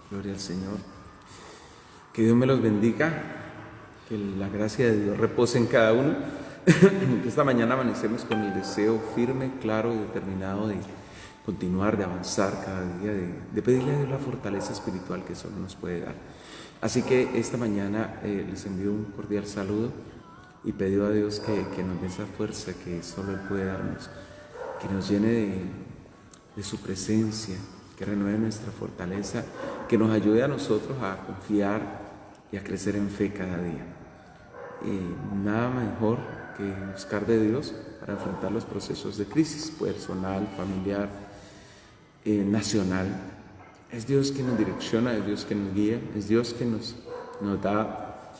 Gloria al Señor. Que Dios me los bendiga, que la gracia de Dios repose en cada uno. Que esta mañana amanecemos con el deseo firme, claro y determinado de continuar, de avanzar cada día, de pedirle a Dios la fortaleza espiritual que solo nos puede dar. Así que esta mañana les envío un cordial saludo y pido a Dios que nos dé esa fuerza que solo Él puede darnos, que nos llene de su presencia, que renueve nuestra fortaleza, que nos ayude a nosotros a confiar y a crecer en fe cada día. Nada mejor que buscar de Dios para enfrentar los procesos de crisis personal, familiar, nacional. Es Dios quien nos direcciona, es Dios quien nos guía, es Dios quien nos da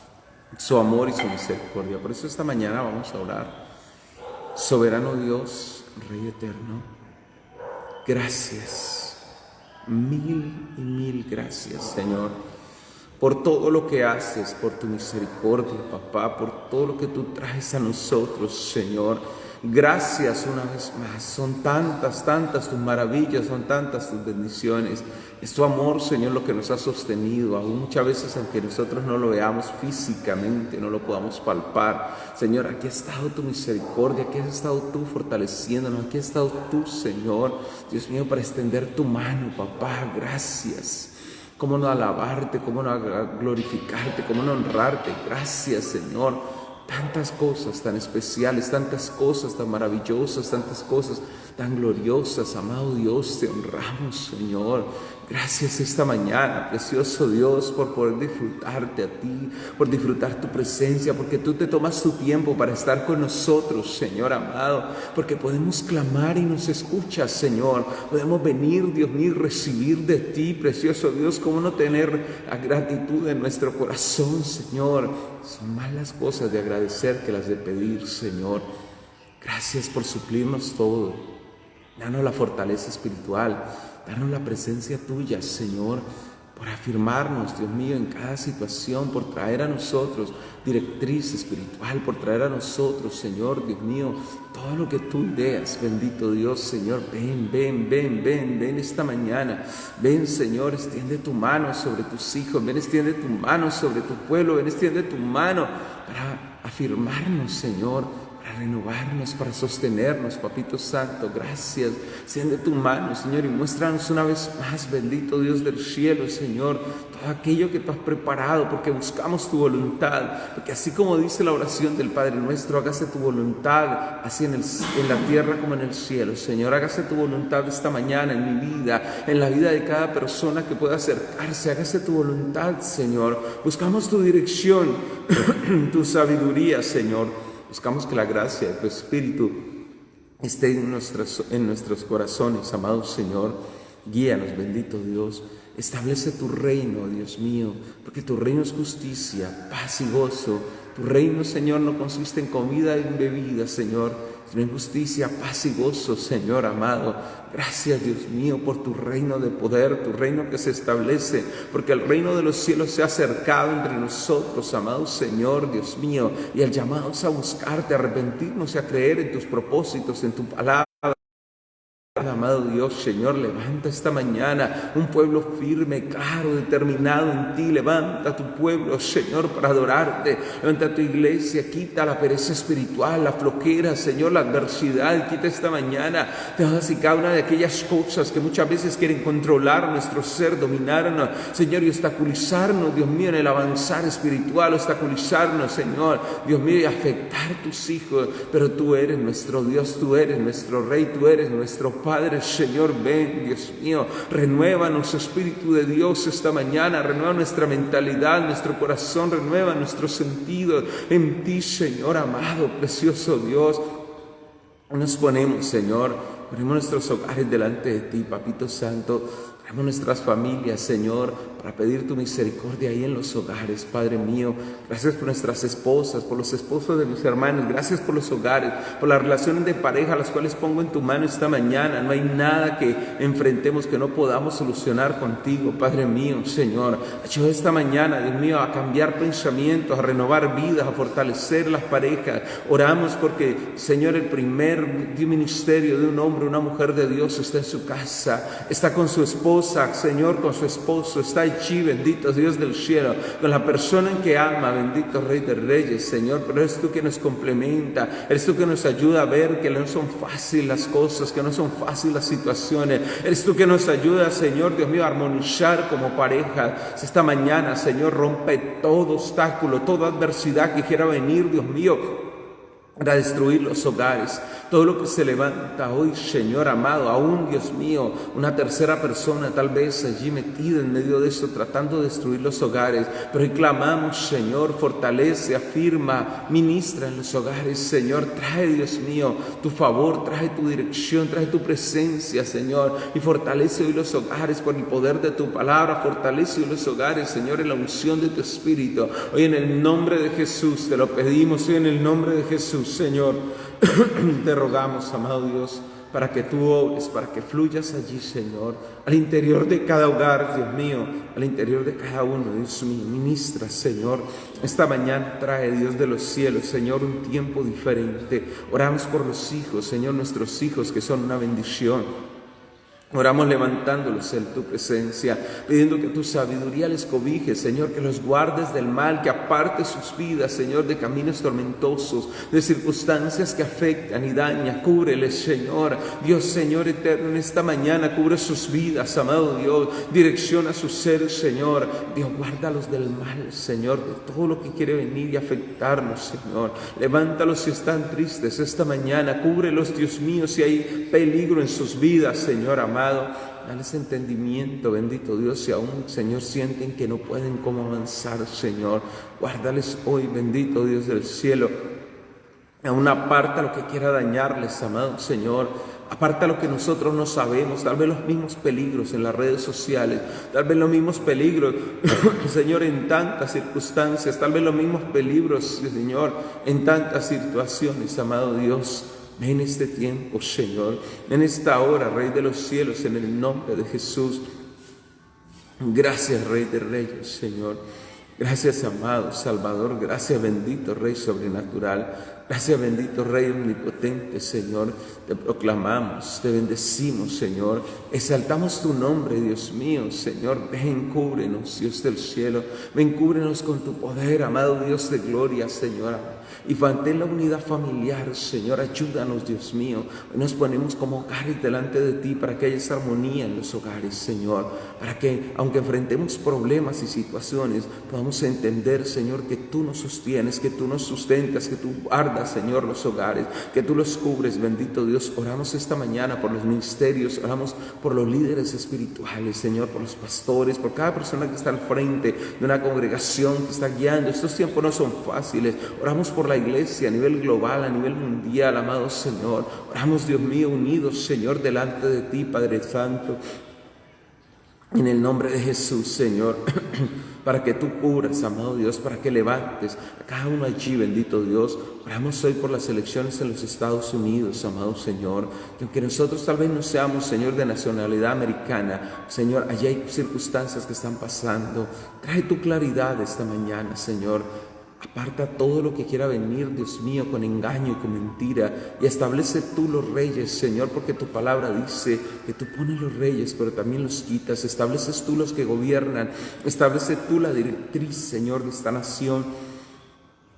su amor y su misericordia. Por eso esta mañana vamos a orar. Soberano Dios, Rey eterno, gracias, mil y mil gracias, Señor, por todo lo que haces, por tu misericordia, papá, por todo lo que tú traes a nosotros, Señor. Gracias una vez más. Son tantas tus maravillas, son tantas tus bendiciones. Es tu amor, Señor, lo que nos ha sostenido, aún muchas veces aunque nosotros no lo veamos físicamente, no lo podamos palpar. Señor, aquí ha estado tu misericordia, aquí has estado tú fortaleciéndonos, aquí has estado tú, Señor, Dios mío, para extender tu mano, papá. Gracias. Cómo no alabarte, cómo no glorificarte, cómo no honrarte. Gracias, Señor. Tantas cosas tan especiales, tantas cosas tan maravillosas, tantas cosas tan gloriosas. Amado Dios, te honramos, Señor. Gracias esta mañana, precioso Dios, por poder disfrutarte a ti, por disfrutar tu presencia, porque tú te tomas tu tiempo para estar con nosotros, Señor amado, porque podemos clamar y nos escuchas, Señor. Podemos venir, Dios mío, y recibir de ti, precioso Dios. Cómo no tener la gratitud en nuestro corazón, Señor. Son más las cosas de agradecer que las de pedir, Señor. Gracias por suplirnos todo. Danos la fortaleza espiritual. Danos la presencia tuya, Señor, por afirmarnos, Dios mío, en cada situación, por traer a nosotros directriz espiritual, por traer a nosotros, Señor, Dios mío, todo lo que tú ideas, bendito Dios, Señor. Ven esta mañana. Ven, Señor, extiende tu mano sobre tus hijos, ven, extiende tu mano sobre tu pueblo, ven, extiende tu mano para afirmarnos, Señor, para renovarnos, para sostenernos, Papito Santo. Gracias. Extiende tu mano, Señor, y muéstranos una vez más, bendito Dios del cielo, Señor, todo aquello que tú has preparado, porque buscamos tu voluntad, porque así como dice la oración del Padre Nuestro, hágase tu voluntad, así en la tierra como en el cielo, Señor. Hágase tu voluntad esta mañana en mi vida, en la vida de cada persona que pueda acercarse. Hágase tu voluntad, Señor. Buscamos tu dirección, tu sabiduría, Señor. Buscamos que la gracia de tu Espíritu esté en nuestros corazones, amado Señor. Guíanos, bendito Dios. Establece tu reino, Dios mío, porque tu reino es justicia, paz y gozo. Tu reino, Señor, no consiste en comida y en bebida, Señor, sino en justicia, paz y gozo, Señor amado. Gracias, Dios mío, por tu reino de poder, tu reino que se establece, porque el reino de los cielos se ha acercado entre nosotros, amado Señor, Dios mío, y el llamado es a buscarte, a arrepentirnos y a creer en tus propósitos, en tu palabra. Amado Dios, Señor, levanta esta mañana un pueblo firme, claro, determinado en ti. Levanta tu pueblo, Señor, para adorarte. Levanta tu iglesia, quita la pereza espiritual, la flojera, Señor, la adversidad. Quita esta mañana todas y cada una de aquellas cosas que muchas veces quieren controlar nuestro ser, dominarnos, Señor, y obstaculizarnos, Dios mío, en el avanzar espiritual, obstaculizarnos, Señor, Dios mío, y afectar a tus hijos. Pero tú eres nuestro Dios, tú eres nuestro Rey, tú eres nuestro Padre, Señor. Ven, Dios mío, renuévanos, Espíritu de Dios, esta mañana. Renueva nuestra mentalidad, nuestro corazón, renueva nuestros sentidos en ti, Señor amado, precioso Dios. Nos ponemos, Señor, ponemos nuestros hogares delante de ti, Papito Santo. Ponemos nuestras familias, Señor, para pedir tu misericordia ahí en los hogares, Padre mío. Gracias por nuestras esposas, por los esposos de mis hermanos. Gracias por los hogares, por las relaciones de pareja, las cuales pongo en tu mano esta mañana. No hay nada que enfrentemos que no podamos solucionar contigo, Padre mío, Señor. Ayuda esta mañana, Dios mío, a cambiar pensamientos, a renovar vidas, a fortalecer las parejas. Oramos porque, Señor, el primer ministerio de un hombre, una mujer de Dios está en su casa, está con su esposa, esposa, Señor, con su esposo, está allí, bendito Dios del cielo, con la persona en que ama, bendito Rey de Reyes, Señor, pero eres tú que nos complementa, eres tú que nos ayuda a ver que no son fáciles las cosas, que no son fáciles las situaciones, eres tú que nos ayuda, Señor, Dios mío, a armonizar como pareja. Esta mañana, Señor, rompe todo obstáculo, toda adversidad que quiera venir, Dios mío, para destruir los hogares. Todo lo que se levanta hoy, Señor amado, aún, Dios mío, una tercera persona tal vez allí metida en medio de esto, tratando de destruir los hogares, pero hoy clamamos, Señor, fortalece, afirma, ministra en los hogares, Señor, trae, Dios mío, tu favor, trae tu dirección, trae tu presencia, Señor, y fortalece hoy los hogares por el poder de tu palabra, fortalece hoy los hogares, Señor, en la unción de tu Espíritu. Hoy en el nombre de Jesús te lo pedimos, hoy en el nombre de Jesús, Señor, te rogamos, amado Dios, para que tú obres, para que fluyas allí, Señor, al interior de cada hogar, Dios mío, al interior de cada uno, Dios mío. Ministra, Señor, esta mañana trae, Dios de los cielos, Señor, un tiempo diferente. Oramos por los hijos, Señor, nuestros hijos que son una bendición. Oramos levantándolos en tu presencia, pidiendo que tu sabiduría les cobije, Señor, que los guardes del mal, que apartes sus vidas, Señor, de caminos tormentosos, de circunstancias que afectan y dañan. Cúbreles, Señor, Dios, Señor eterno, en esta mañana cubre sus vidas, amado Dios, direcciona su ser, Señor. Dios, guárdalos del mal, Señor, de todo lo que quiere venir y afectarnos, Señor. Levántalos si están tristes esta mañana, cúbrelos, Dios mío, si hay peligro en sus vidas, Señor amado. Dales entendimiento, bendito Dios, si aún, Señor, sienten que no pueden cómo avanzar, Señor, guárdales hoy, bendito Dios del cielo. Aún aparta lo que quiera dañarles, amado Señor. Aparta lo que nosotros no sabemos, tal vez los mismos peligros en las redes sociales, tal vez los mismos peligros, Señor, en tantas circunstancias, tal vez los mismos peligros, Señor, en tantas situaciones, amado Dios. En este tiempo, Señor, en esta hora, Rey de los cielos, en el nombre de Jesús. Gracias, Rey de Reyes, Señor. Gracias, amado Salvador. Gracias, bendito Rey sobrenatural. Gracias, bendito Rey omnipotente, Señor. Te proclamamos, te bendecimos, Señor. Exaltamos tu nombre, Dios mío, Señor. Ven, cúbrenos, Dios del cielo. Ven, cúbrenos con tu poder, amado Dios de gloria, Señor. Y mantén la unidad familiar, Señor. Ayúdanos, Dios mío. Hoy nos ponemos como hogares delante de ti para que haya esa armonía en los hogares, Señor. Para que, aunque enfrentemos problemas y situaciones, podamos entender, Señor, que tú nos sostienes, que tú nos sustentas, que tú guardas, Señor, los hogares, que tú los cubres, bendito Dios. Oramos esta mañana por los ministerios, oramos por los líderes espirituales, Señor, por los pastores, por cada persona que está al frente de una congregación que está guiando. Estos tiempos no son fáciles. Oramos por la iglesia a nivel global, a nivel mundial, amado Señor. Oramos, Dios mío, unidos, Señor, delante de ti, Padre Santo, en el nombre de Jesús, Señor, para que tú cubras, amado Dios, para que levantes a cada uno allí, bendito Dios. Oramos hoy por las elecciones en los Estados Unidos, amado Señor, que aunque nosotros tal vez no seamos, Señor, de nacionalidad americana, Señor, allí hay circunstancias que están pasando. Trae tu claridad esta mañana, Señor. Aparta todo lo que quiera venir, Dios mío, con engaño y con mentira, y establece tú los reyes, Señor, porque tu palabra dice que tú pones los reyes, pero también los quitas. Estableces tú los que gobiernan, establece tú la directriz, Señor, de esta nación.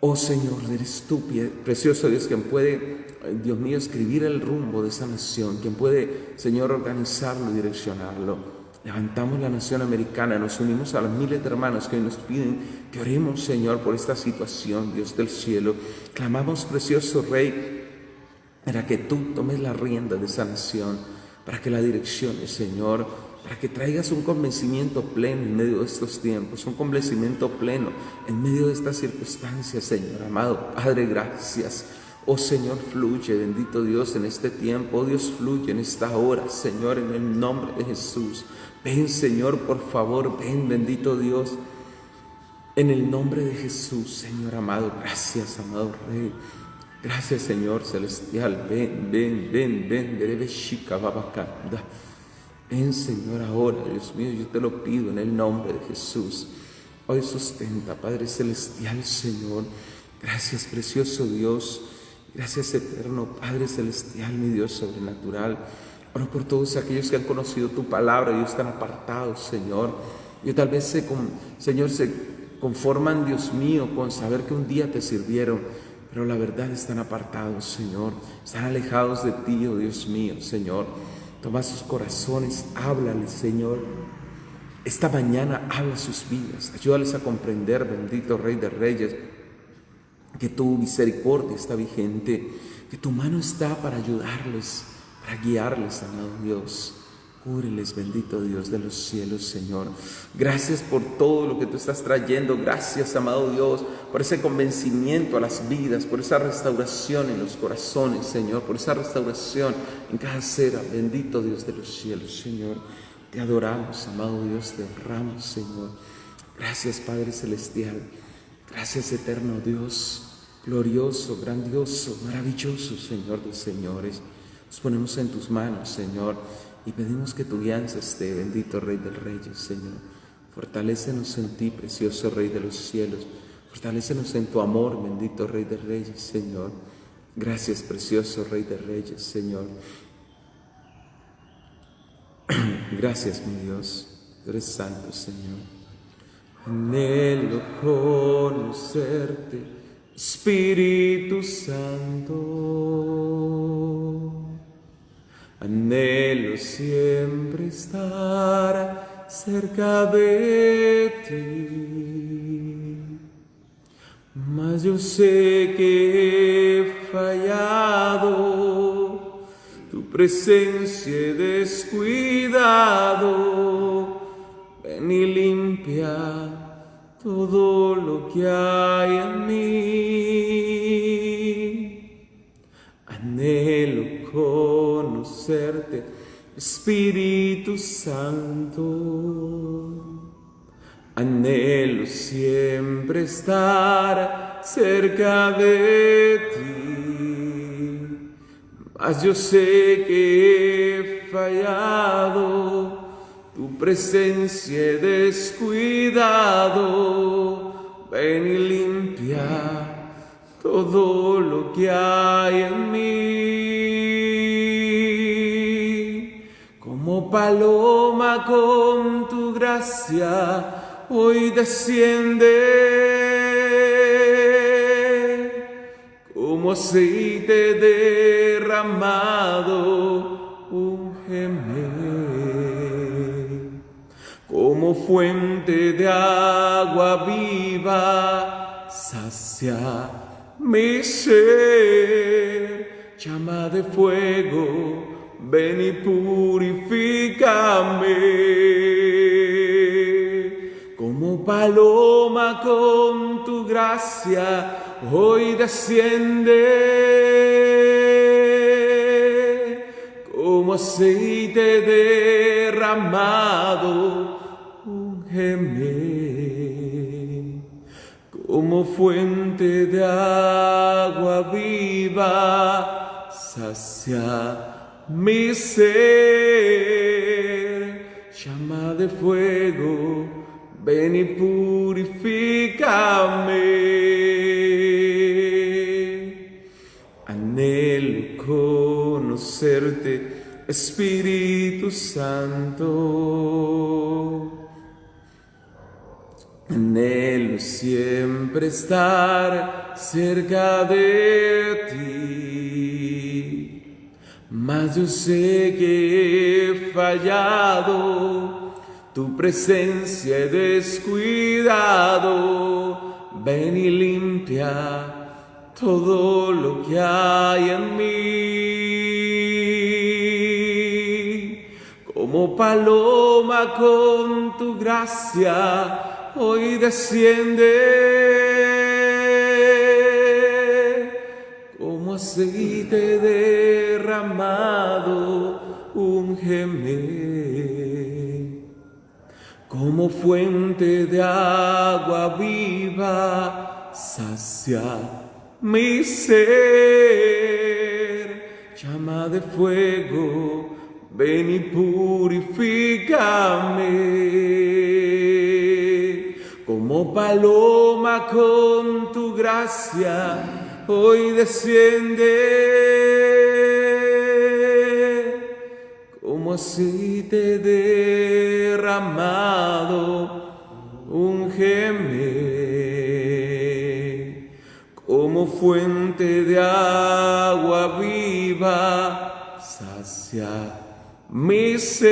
Oh Señor, eres tú, precioso Dios, quien puede, Dios mío, escribir el rumbo de esa nación, quien puede, Señor, organizarlo y direccionarlo. Levantamos la nación americana, nos unimos a los miles de hermanos que nos piden que oremos, Señor, por esta situación, Dios del cielo. Clamamos, precioso Rey, para que tú tomes la rienda de esa nación, para que la direcciones, Señor, para que traigas un convencimiento pleno en medio de estos tiempos, un convencimiento pleno en medio de estas circunstancias, Señor amado. Padre, gracias. Oh Señor, fluye, bendito Dios, en este tiempo. Oh Dios, fluye en esta hora, Señor, en el nombre de Jesús. Ven, Señor, por favor, ven, bendito Dios, en el nombre de Jesús, Señor amado. Gracias, amado Rey. Gracias, Señor celestial. Ven, ven, ven, ven. Ven, Señor, ahora, Dios mío, yo te lo pido en el nombre de Jesús. Hoy sustenta, Padre celestial, Señor. Gracias, precioso Dios. Gracias, eterno Padre celestial, mi Dios sobrenatural. Oro por todos aquellos que han conocido tu palabra y están apartados, Señor. Y tal vez, Señor, se conforman, Dios mío, con saber que un día te sirvieron, pero la verdad están apartados, Señor. Están alejados de ti, oh Dios mío, Señor. Toma sus corazones, háblales, Señor. Esta mañana habla sus vidas. Ayúdales a comprender, bendito Rey de Reyes, que tu misericordia está vigente, que tu mano está para ayudarles, para guiarles, amado Dios. Cúbreles, bendito Dios de los cielos, Señor. Gracias por todo lo que tú estás trayendo. Gracias, amado Dios, por ese convencimiento a las vidas, por esa restauración en los corazones, Señor, por esa restauración en cada ser. Bendito Dios de los cielos, Señor. Te adoramos, amado Dios, te honramos, Señor. Gracias, Padre Celestial. Gracias, eterno Dios, glorioso, grandioso, maravilloso, Señor de señores. Nos ponemos en tus manos, Señor, y pedimos que tu guianza esté, bendito Rey de Reyes, Señor. Fortalécenos en ti, precioso Rey de los cielos. Fortalécenos en tu amor, bendito Rey de Reyes, Señor. Gracias, precioso Rey de Reyes, Señor. Gracias, mi Dios. Tú eres santo, Señor. Anhelo conocerte, Espíritu Santo. Anhelo siempre estar cerca de ti, mas yo sé que he fallado, tu presencia he descuidado. Ven y limpia todo lo que hay en mí. Anhelo conocerte, Espíritu Santo. Anhelo siempre estar cerca de ti, mas yo sé que he fallado, tu presencia he descuidado. Ven y limpia todo lo que hay en mí. Como paloma con tu gracia hoy desciende, como aceite derramado, úngeme. Como fuente de agua viva, sacia mi ser. Llama de fuego, ven y purifícame. Como paloma con tu gracia hoy desciende, como aceite derramado, úngeme. Como fuente de agua viva, sacia mi ser. Llama de fuego, ven y purifícame. Anhelo conocerte, Espíritu Santo. Anhelo siempre estar cerca de ti, mas yo sé que he fallado, tu presencia he descuidado. Ven y limpia todo lo que hay en mí. Como paloma con tu gracia hoy desciende, como aceite derramado, úngeme. Como fuente de agua viva, sacia mi ser. Llama de fuego, ven y purifícame. Como paloma con tu gracia hoy desciende, como aceite derramado, úngeme, como fuente de agua viva, sacia mi ser.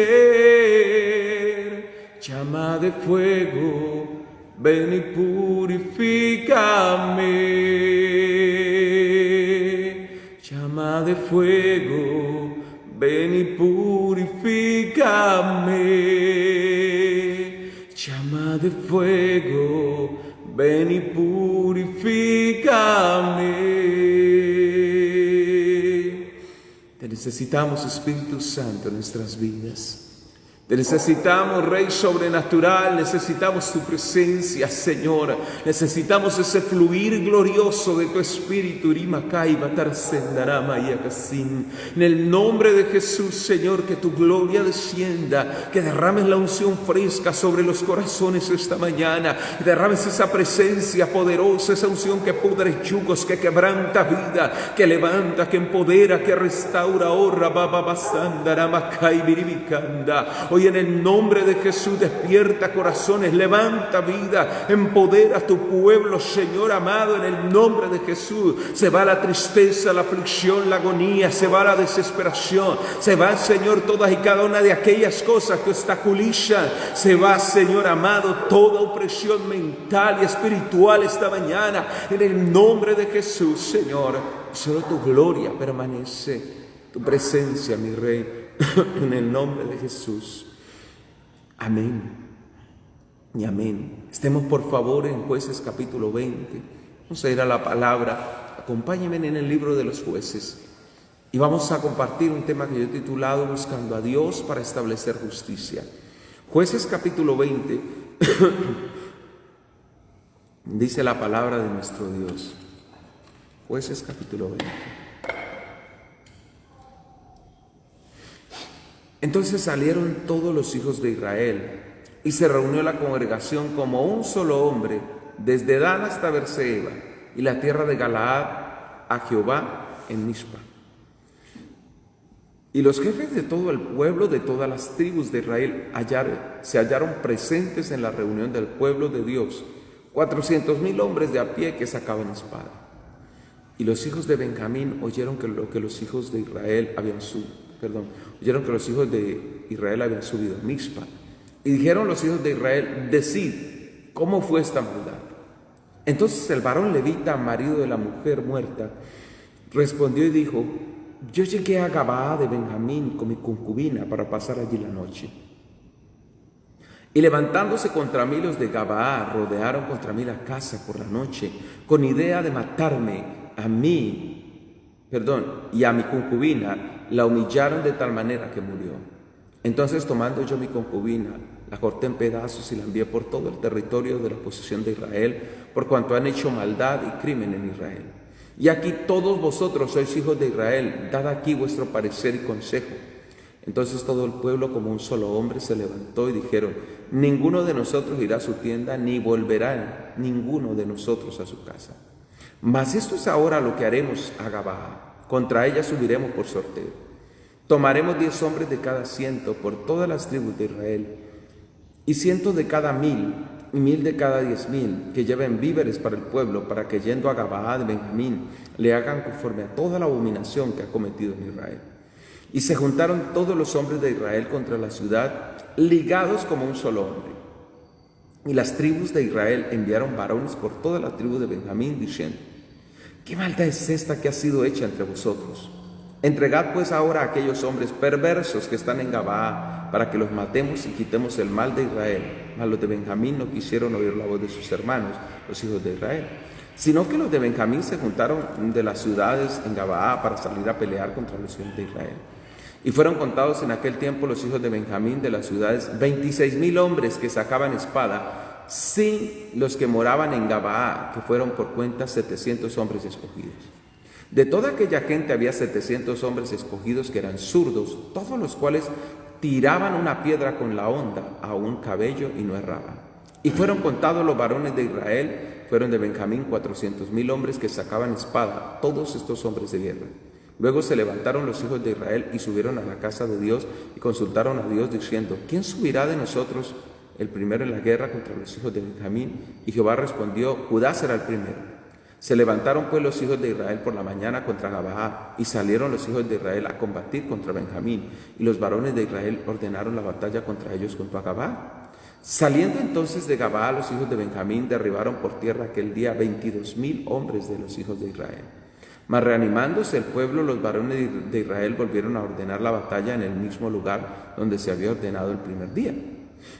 Llama de fuego, ven y purifícame. Llama de fuego, ven y purifícame. Llama de fuego, ven y purifícame. Te necesitamos, Espíritu Santo, en nuestras vidas. Te necesitamos, Rey sobrenatural, necesitamos tu presencia, Señor. Necesitamos ese fluir glorioso de tu Espíritu. En el nombre de Jesús, Señor, que tu gloria descienda, que derrames la unción fresca sobre los corazones esta mañana. Derrames esa presencia poderosa, esa unción que pudre yugos, que quebranta vida, que levanta, que empodera, que restaura. Hoy en el nombre de Jesús despierta corazones, levanta vida, empodera a tu pueblo, Señor amado, en el nombre de Jesús. Se va la tristeza, la aflicción, la agonía, se va la desesperación, se va, Señor, todas y cada una de aquellas cosas que obstaculizan, se va, Señor amado, toda opresión mental y espiritual esta mañana, en el nombre de Jesús, Señor. Solo tu gloria permanece, tu presencia, mi Rey, en el nombre de Jesús. Amén y amén. Estemos por favor en Jueces capítulo 20. Vamos a ir a la palabra. Acompáñenme en el libro de los Jueces. Y vamos a compartir un tema que yo he titulado Buscando a Dios para establecer justicia. Jueces capítulo 20. Dice la palabra de nuestro Dios. Jueces capítulo 20. Entonces salieron todos los hijos de Israel, y se reunió la congregación como un solo hombre, desde Dan hasta Berseba, y la tierra de Galaad, a Jehová en Mizpa. Y los jefes de todo el pueblo, de todas las tribus de Israel, se hallaron presentes en la reunión del pueblo de Dios, 400,000 hombres de a pie que sacaban espada. Y los hijos de Benjamín oyeron que los hijos de Israel habían subido a Mizpa. Y dijeron los hijos de Israel: decid, ¿cómo fue esta maldad? Entonces el varón levita, marido de la mujer muerta, respondió y dijo: yo llegué a Gabaa de Benjamín con mi concubina para pasar allí la noche. Y levantándose contra mí los de Gabaa, rodearon contra mí la casa por la noche, con idea de matarme y a mi concubina. La humillaron de tal manera que murió. Entonces, tomando yo mi concubina, la corté en pedazos y la envié por todo el territorio de la posesión de Israel, por cuanto han hecho maldad y crimen en Israel. Y aquí todos vosotros sois hijos de Israel, dad aquí vuestro parecer y consejo. Entonces todo el pueblo como un solo hombre se levantó y dijeron: ninguno de nosotros irá a su tienda, ni volverá ninguno de nosotros a su casa. Mas esto es ahora lo que haremos a Gabaa. Contra ella subiremos por sorteo. Tomaremos 10 hombres de cada 100 por todas las tribus de Israel, y 100 de cada 1,000, y 1,000 de cada 10,000, que lleven víveres para el pueblo, para que yendo a Gabaa de Benjamín le hagan conforme a toda la abominación que ha cometido en Israel. Y se juntaron todos los hombres de Israel contra la ciudad, ligados como un solo hombre. Y las tribus de Israel enviaron varones por toda la tribu de Benjamín, diciendo: ¿qué maldad es esta que ha sido hecha entre vosotros? Entregad pues ahora a aquellos hombres perversos que están en Gabaa, para que los matemos y quitemos el mal de Israel. Mas los de Benjamín no quisieron oír la voz de sus hermanos, los hijos de Israel, sino que los de Benjamín se juntaron de las ciudades en Gabaa para salir a pelear contra los hijos de Israel. Y fueron contados en aquel tiempo los hijos de Benjamín de las ciudades 26,000 hombres que sacaban espada, sin los que moraban en Gabaa, que fueron por cuenta 700 hombres escogidos. De toda aquella gente había 700 hombres escogidos que eran zurdos, todos los cuales tiraban una piedra con la honda a un cabello y no erraban. Y fueron contados los varones de Israel, fueron de Benjamín 400,000 hombres que sacaban espada, todos estos hombres de guerra. Luego se levantaron los hijos de Israel y subieron a la casa de Dios y consultaron a Dios diciendo: ¿quién subirá de nosotros el primero en la guerra contra los hijos de Benjamín? Y Jehová respondió: Judá será el primero. Se levantaron pues los hijos de Israel por la mañana contra Gabaa, y salieron los hijos de Israel a combatir contra Benjamín, y los varones de Israel ordenaron la batalla contra ellos junto a Gabaa. Saliendo entonces de Gabaa, los hijos de Benjamín derribaron por tierra aquel día 22,000 hombres de los hijos de Israel. Mas reanimándose el pueblo, los varones de Israel volvieron a ordenar la batalla en el mismo lugar donde se había ordenado el primer día.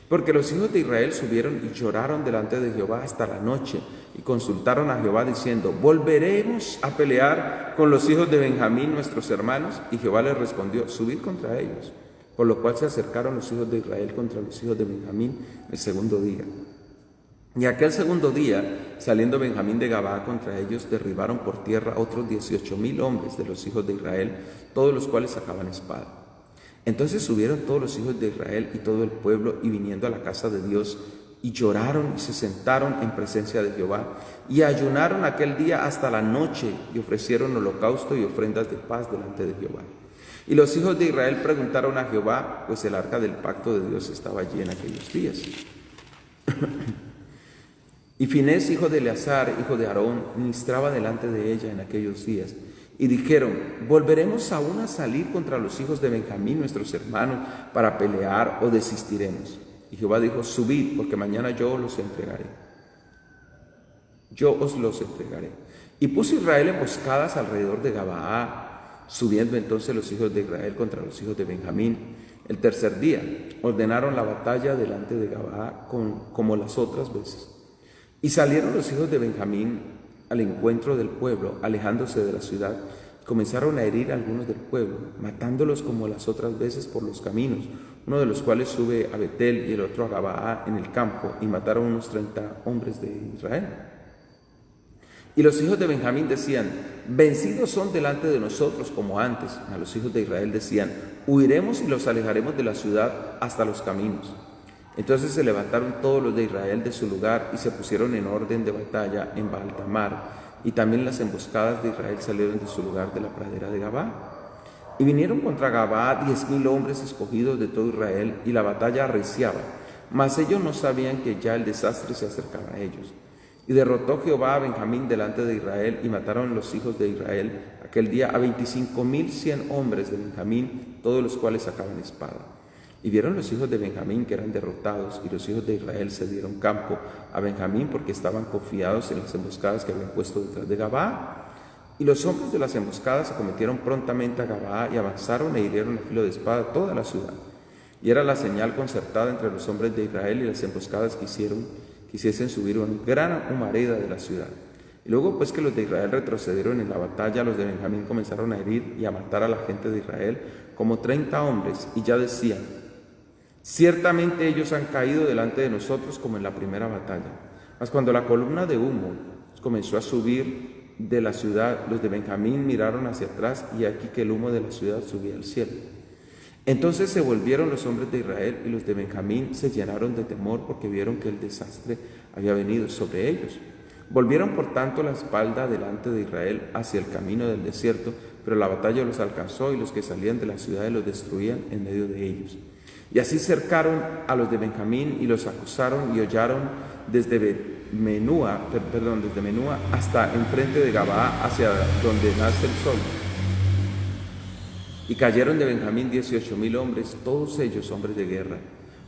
Porque los hijos de Israel subieron y lloraron delante de Jehová hasta la noche, y consultaron a Jehová diciendo: ¿volveremos a pelear con los hijos de Benjamín, nuestros hermanos? Y Jehová les respondió: subid contra ellos. Por lo cual se acercaron los hijos de Israel contra los hijos de Benjamín el segundo día. Y aquel segundo día, saliendo Benjamín de Gabaa contra ellos, derribaron por tierra otros 18,000 hombres de los hijos de Israel, todos los cuales sacaban espada. Entonces subieron todos los hijos de Israel y todo el pueblo, y viniendo a la casa de Dios, y lloraron y se sentaron en presencia de Jehová, y ayunaron aquel día hasta la noche, y ofrecieron holocausto y ofrendas de paz delante de Jehová. Y los hijos de Israel preguntaron a Jehová, pues el arca del pacto de Dios estaba allí en aquellos días. Y Finés, hijo de Eleazar, hijo de Aarón, ministraba delante de ella en aquellos días. Y dijeron: ¿volveremos aún a salir contra los hijos de Benjamín, nuestros hermanos, para pelear, o desistiremos? Y Jehová dijo: subid, porque mañana yo os los entregaré. Yo os los entregaré. Y puso Israel emboscadas alrededor de Gabaa. Subiendo entonces los hijos de Israel contra los hijos de Benjamín. El tercer día ordenaron la batalla delante de Gabaa como las otras veces. Y salieron los hijos de Benjamín al encuentro del pueblo, alejándose de la ciudad. Comenzaron a herir a algunos del pueblo, matándolos como las otras veces por los caminos, uno de los cuales sube a Betel y el otro a Gabaa en el campo, y mataron unos 30 hombres de Israel. Y los hijos de Benjamín decían: vencidos son delante de nosotros como antes. A los hijos de Israel decían: huiremos y los alejaremos de la ciudad hasta los caminos. Entonces se levantaron todos los de Israel de su lugar y se pusieron en orden de batalla en Baal-tamar, y también las emboscadas de Israel salieron de su lugar de la pradera de Gabaa. Y vinieron contra Gabaa 10,000 hombres escogidos de todo Israel, y la batalla arreciaba, mas ellos no sabían que ya el desastre se acercaba a ellos. Y derrotó Jehová a Benjamín delante de Israel, y mataron los hijos de Israel aquel día a 25,100 hombres de Benjamín, todos los cuales sacaban espada. Y vieron los hijos de Benjamín que eran derrotados, y los hijos de Israel se dieron campo a Benjamín, porque estaban confiados en las emboscadas que habían puesto detrás de Gabaa. Y los hombres de las emboscadas acometieron prontamente a Gabaa, y avanzaron e hirieron a filo de espada toda la ciudad. Y era la señal concertada entre los hombres de Israel y las emboscadas que quisiesen subir una gran humareda de la ciudad. Y luego, pues que los de Israel retrocedieron en la batalla, los de Benjamín comenzaron a herir y a matar a la gente de Israel, como 30 hombres, y ya decían: ciertamente ellos han caído delante de nosotros como en la primera batalla. Mas cuando la columna de humo comenzó a subir de la ciudad, los de Benjamín miraron hacia atrás, y aquí que el humo de la ciudad subía al cielo. Entonces se volvieron los hombres de Israel, y los de Benjamín se llenaron de temor, porque vieron que el desastre había venido sobre ellos. Volvieron por tanto la espalda delante de Israel hacia el camino del desierto, pero la batalla los alcanzó, y los que salían de la ciudad los destruían en medio de ellos. Y así cercaron a los de Benjamín y los acusaron y hollaron desde Menúa hasta enfrente de Gabaa, hacia donde nace el sol. Y cayeron de Benjamín 18,000 hombres, todos ellos hombres de guerra.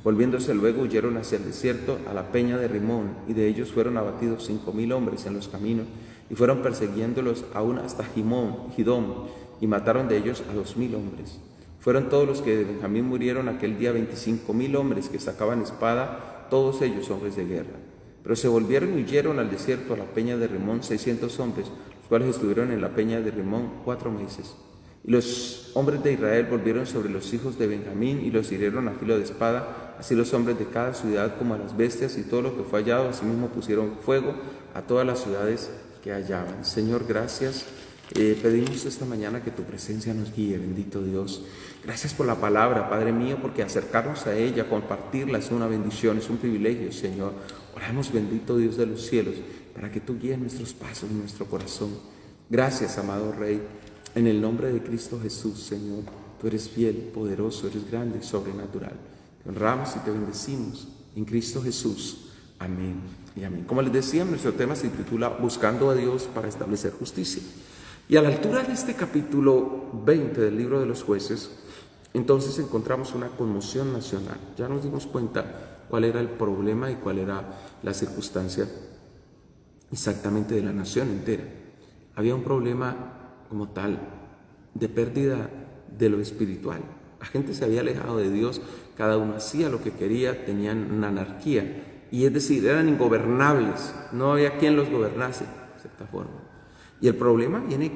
Volviéndose luego, huyeron hacia el desierto, a la peña de Rimón, y de ellos fueron abatidos 5,000 hombres en los caminos, y fueron persiguiéndolos aún hasta Gidom, y mataron de ellos a 2,000 hombres. Fueron todos los que de Benjamín murieron aquel día 25,000 hombres que sacaban espada, todos ellos hombres de guerra. Pero se volvieron y huyeron al desierto, a la peña de Rimón, 600 hombres, los cuales estuvieron en la peña de Rimón 4 meses. Y los hombres de Israel volvieron sobre los hijos de Benjamín y los hirieron a filo de espada, así los hombres de cada ciudad como a las bestias y todo lo que fue hallado. Asimismo pusieron fuego a todas las ciudades que hallaban. Señor, gracias. Pedimos esta mañana que tu presencia nos guíe, bendito Dios. Gracias por la palabra, Padre mío, porque acercarnos a ella, compartirla es una bendición, es un privilegio, Señor. Oramos, bendito Dios de los cielos, para que tú guíes nuestros pasos y nuestro corazón. Gracias, amado Rey. En el nombre de Cristo Jesús, Señor, tú eres fiel, poderoso, eres grande y sobrenatural. Te honramos y te bendecimos en Cristo Jesús. Amén y amén. Como les decía, nuestro tema se titula Buscando a Dios para establecer justicia. Y a la altura de este capítulo 20 del libro de los jueces, entonces encontramos una conmoción nacional. Ya nos dimos cuenta cuál era el problema y cuál era la circunstancia exactamente de la nación entera. Había un problema como tal de pérdida de lo espiritual. La gente se había alejado de Dios, cada uno hacía lo que quería, tenían una anarquía. Y es decir, eran ingobernables, no había quien los gobernase, de cierta forma. Y el problema viene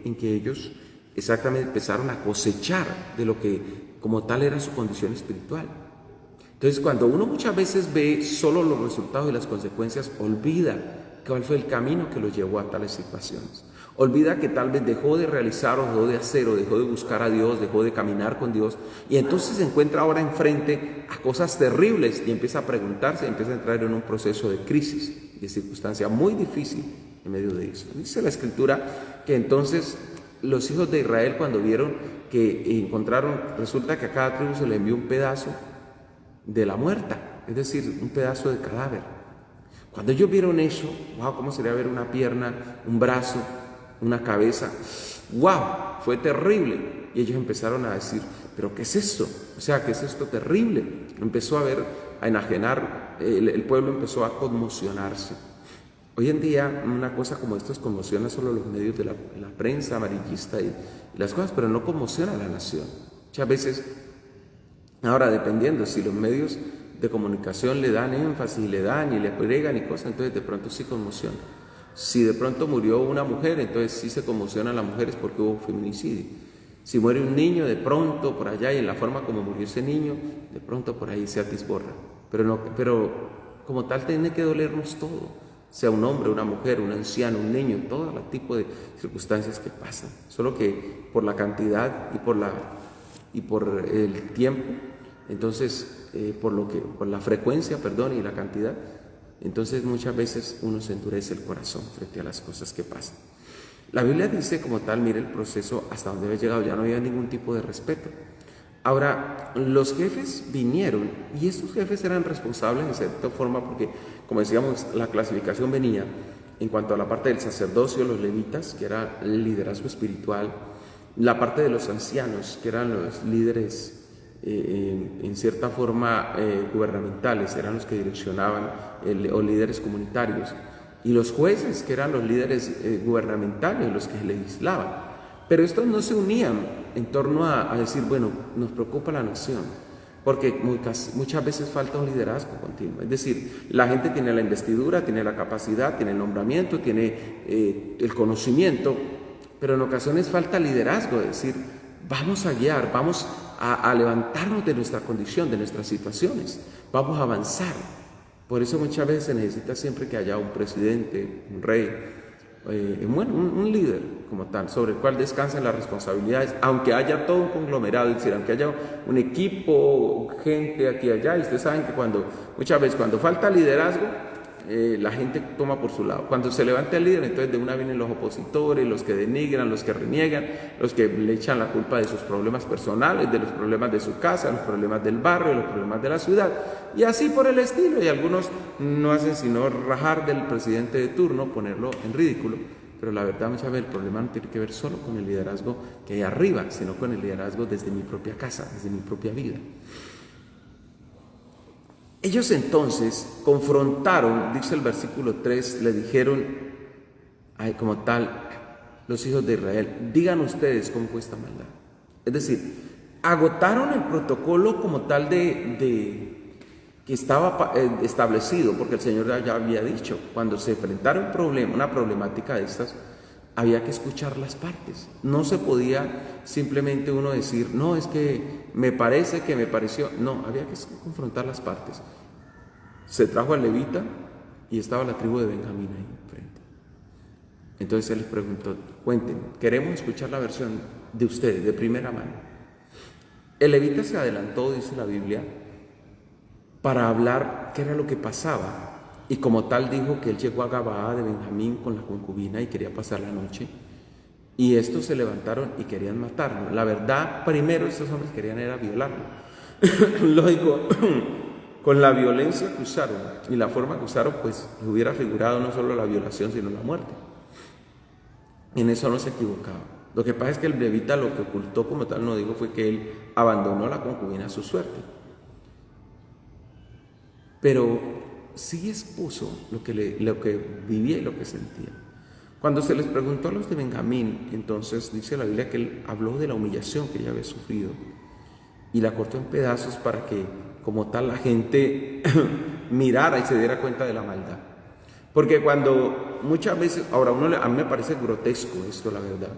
en que ellos exactamente empezaron a cosechar de lo que como tal era su condición espiritual. Entonces, cuando uno muchas veces ve solo los resultados y las consecuencias, olvida cuál fue el camino que los llevó a tales situaciones. Olvida que tal vez dejó de realizar o dejó de hacer o dejó de buscar a Dios, dejó de caminar con Dios y entonces se encuentra ahora enfrente a cosas terribles y empieza a preguntarse, empieza a entrar en un proceso de crisis, de circunstancia muy difícil en medio de eso. Dice la Escritura que entonces los hijos de Israel cuando vieron que encontraron, resulta que a cada tribu se le envió un pedazo de la muerta, es decir, un pedazo de cadáver. Cuando ellos vieron eso, wow, ¿cómo sería ver una pierna, un brazo, una cabeza? ¡Wow! Fue terrible. Y ellos empezaron a decir, ¿pero qué es esto? O sea, ¿qué es esto terrible? Empezó a ver, a enajenar, el pueblo empezó a conmocionarse. Hoy en día una cosa como esto conmociona solo los medios de la prensa amarillista y las cosas, pero no conmociona a la nación. Muchas veces, ahora dependiendo si los medios de comunicación le dan énfasis, le dan y le agregan y cosas, entonces de pronto sí conmociona. Si de pronto murió una mujer, entonces sí se conmocionan las mujeres porque hubo feminicidio. Si muere un niño, de pronto por allá y en la forma como murió ese niño, de pronto por ahí se atisborra. Pero como tal tiene que dolernos todo, sea un hombre, una mujer, un anciano, un niño, todo el tipo de circunstancias que pasan. Solo que por la cantidad y por el tiempo, entonces por la frecuencia, y la cantidad, entonces muchas veces uno se endurece el corazón frente a las cosas que pasan. La Biblia dice como tal, mire el proceso hasta donde había llegado, ya no había ningún tipo de respeto. Ahora, los jefes vinieron y estos jefes eran responsables de cierta forma porque, como decíamos, la clasificación venía en cuanto a la parte del sacerdocio, los levitas, que era el liderazgo espiritual, la parte de los ancianos, que eran los líderes en cierta forma gubernamentales, eran los que direccionaban, o líderes comunitarios, y los jueces, que eran los líderes gubernamentales, los que legislaban. Pero estos no se unían en torno a decir, bueno, nos preocupa la nación, porque muchas veces falta un liderazgo continuo. Es decir, la gente tiene la investidura, tiene la capacidad, tiene el nombramiento, tiene el conocimiento, pero en ocasiones falta liderazgo, es decir, vamos a guiar, vamos a levantarnos de nuestra condición, de nuestras situaciones, vamos a avanzar. Por eso muchas veces se necesita siempre que haya un presidente, un rey, un líder como tal, sobre el cual descansan las responsabilidades, aunque haya todo un conglomerado, es decir, aunque haya un equipo, gente aquí y allá, y ustedes saben que muchas veces cuando falta liderazgo, la gente toma por su lado. Cuando se levanta el líder, entonces de una vienen los opositores, los que denigran, los que reniegan, los que le echan la culpa de sus problemas personales, de los problemas de su casa, los problemas del barrio, los problemas de la ciudad, y así por el estilo. Y algunos no hacen sino rajar del presidente de turno, ponerlo en ridículo. Pero la verdad, muchas veces el problema no tiene que ver solo con el liderazgo que hay arriba, sino con el liderazgo desde mi propia casa, desde mi propia vida. Ellos entonces confrontaron, dice el versículo 3, le dijeron como tal, los hijos de Israel, digan ustedes cómo fue esta maldad. Es decir, agotaron el protocolo como tal que estaba establecido, porque el Señor ya había dicho, cuando se enfrentara una problemática de estas, había que escuchar las partes. No se podía simplemente uno decir, no, es que me parece que me pareció. No, había que confrontar las partes. Se trajo al levita y estaba la tribu de Benjamín ahí enfrente. Entonces él les preguntó, cuenten, queremos escuchar la versión de ustedes, de primera mano. El levita se adelantó, dice la Biblia, para hablar qué era lo que pasaba. Y como tal dijo que él llegó a Gabaa de Benjamín con la concubina y quería pasar la noche. Y estos se levantaron y querían matarlo. La verdad, primero estos hombres querían era violarlo. Lógico, con la violencia que usaron y la forma que usaron, pues hubiera figurado no solo la violación, sino la muerte. En eso no se equivocaba. Lo que pasa es que el levita lo que ocultó como tal no dijo fue que él abandonó a la concubina a su suerte. Pero sí expuso lo que vivía y lo que sentía. Cuando se les preguntó a los de Benjamín, entonces dice la Biblia que él habló de la humillación que ella había sufrido y la cortó en pedazos para que como tal la gente mirara y se diera cuenta de la maldad. Porque cuando muchas veces, ahora a mí me parece grotesco esto, la verdad,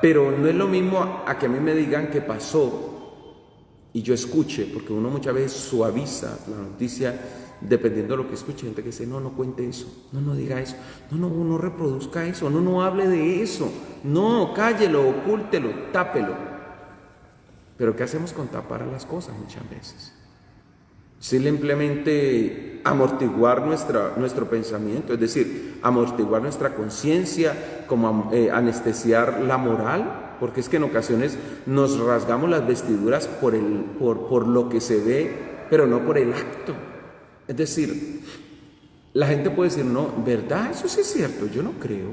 pero no es lo mismo a que a mí me digan que pasó y yo escuche, porque uno muchas veces suaviza la noticia dependiendo de lo que escuche. Gente que dice, no cuente eso, no diga eso, no reproduzca eso, no hable de eso, no, cállelo, ocúltelo, tápelo. Pero ¿qué hacemos con tapar a las cosas muchas veces? Simplemente amortiguar nuestro pensamiento, es decir, amortiguar nuestra conciencia, como anestesiar la moral, porque es que en ocasiones nos rasgamos las vestiduras por lo que se ve, pero no por el acto. Es decir, la gente puede decir, no, ¿verdad? Eso sí es cierto, yo no creo.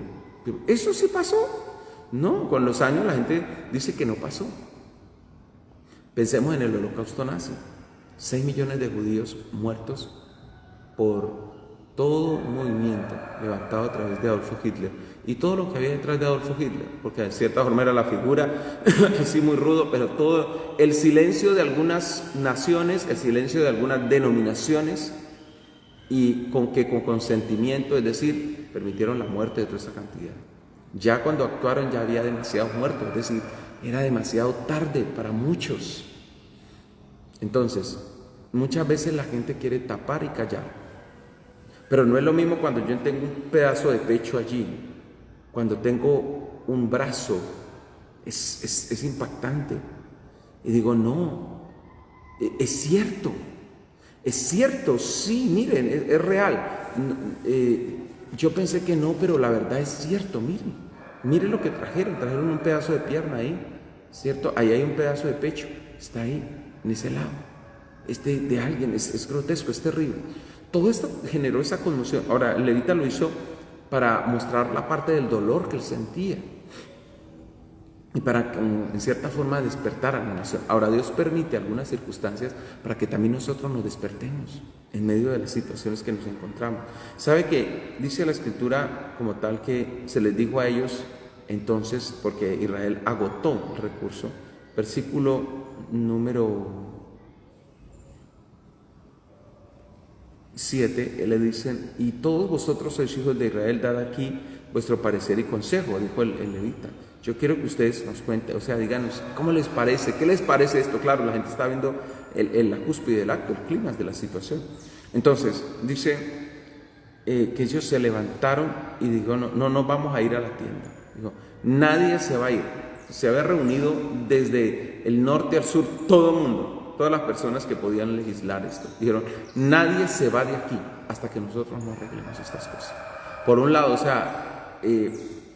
¿Eso sí pasó? No, con los años la gente dice que no pasó. Pensemos en el Holocausto nazi. 6 millones de judíos muertos por todo un movimiento levantado a través de Adolfo Hitler y todo lo que había detrás de Adolfo Hitler, porque de cierta forma era la figura, así muy rudo, pero todo el silencio de algunas naciones, el silencio de algunas denominaciones y con consentimiento, es decir, permitieron la muerte de toda esa cantidad. Ya cuando actuaron ya había demasiados muertos, es decir, era demasiado tarde para muchos. Entonces, muchas veces la gente quiere tapar y callar, pero no es lo mismo cuando yo tengo un pedazo de pecho allí, cuando tengo un brazo, es impactante. Y digo, no, es cierto, sí, miren, es real. Yo pensé que no, pero la verdad es cierto, miren lo que trajeron un pedazo de pierna ahí, ¿cierto? Ahí hay un pedazo de pecho, está ahí. En ese lado, de alguien, es grotesco, es terrible. Todo esto generó esa conmoción. Ahora, el levita lo hizo para mostrar la parte del dolor que él sentía y para, en cierta forma, despertar a la nación. Ahora, Dios permite algunas circunstancias para que también nosotros nos despertemos en medio de las situaciones que nos encontramos. ¿Sabe que dice la Escritura como tal que se les dijo a ellos entonces, porque Israel agotó el recurso? Versículo número 7, le dicen, y todos vosotros sois hijos de Israel, dad aquí vuestro parecer y consejo, dijo el levita. Yo quiero que ustedes nos cuenten, o sea, díganos, ¿cómo les parece? ¿Qué les parece esto? Claro, la gente está viendo la cúspide del acto, el clímax de la situación. Entonces, dice que ellos se levantaron y dijo, no vamos a ir a la tienda. Dijo, nadie se va a ir. Se había reunido desde el norte al sur todo el mundo, todas las personas que podían legislar esto. Dijeron, nadie se va de aquí hasta que nosotros no arreglemos estas cosas. Por un lado, o sea,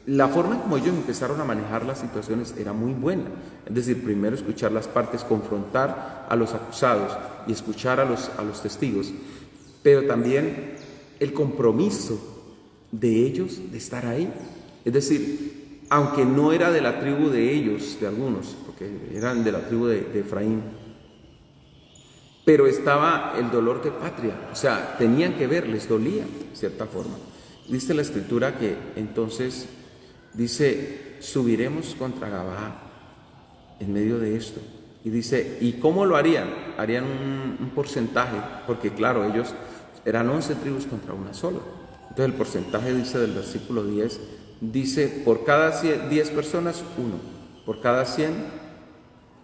la forma como ellos empezaron a manejar las situaciones era muy buena. Es decir, primero escuchar las partes, confrontar a los acusados y escuchar a los testigos. Pero también el compromiso de ellos de estar ahí. Es decir, aunque no era de la tribu de ellos, de algunos, porque eran de la tribu de Efraín, pero estaba el dolor de patria, o sea, tenían que ver, les dolía, de cierta forma. Dice la Escritura que entonces, dice, subiremos contra Gabaa en medio de esto. Y dice, ¿y cómo lo harían? Harían un porcentaje, porque claro, ellos eran 11 tribus contra una sola. Entonces el porcentaje dice del versículo 10, dice, por cada 10 personas, 1, por cada 100,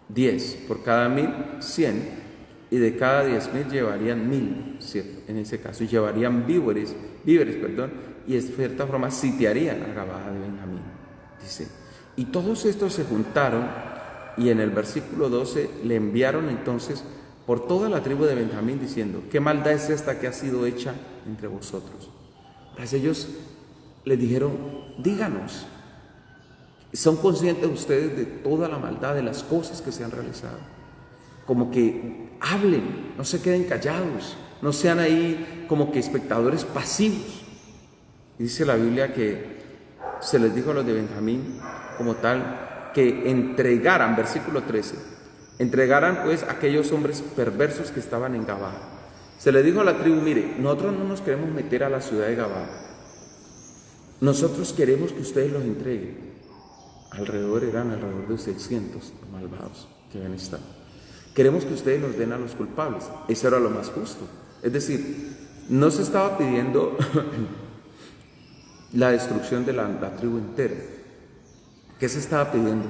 10, por cada 1000, 100, y de cada 10,000 llevarían 1000, ¿cierto? En ese caso, y llevarían víveres, y de cierta forma sitiarían a Gabaa de Benjamín, dice. Y todos estos se juntaron, y en el versículo 12 le enviaron entonces por toda la tribu de Benjamín, diciendo, ¿qué maldad es esta que ha sido hecha entre vosotros? Pues ellos les dijeron, díganos, ¿Son conscientes ustedes de toda la maldad de las cosas que se han realizado? Como que hablen, no se queden callados, no sean ahí como que espectadores pasivos. Dice la Biblia que se les dijo a los de Benjamín como tal que entregaran, versículo 13, entregaran pues a aquellos hombres perversos que estaban en Gabá. Se les dijo a la tribu, mire, nosotros no nos queremos meter a la ciudad de Gabá, nosotros queremos que ustedes los entreguen. Eran alrededor de 600 malvados que habían estado. Queremos que ustedes nos den a los culpables. Eso era lo más justo. Es decir, no se estaba pidiendo la destrucción de la tribu entera. ¿Qué se estaba pidiendo?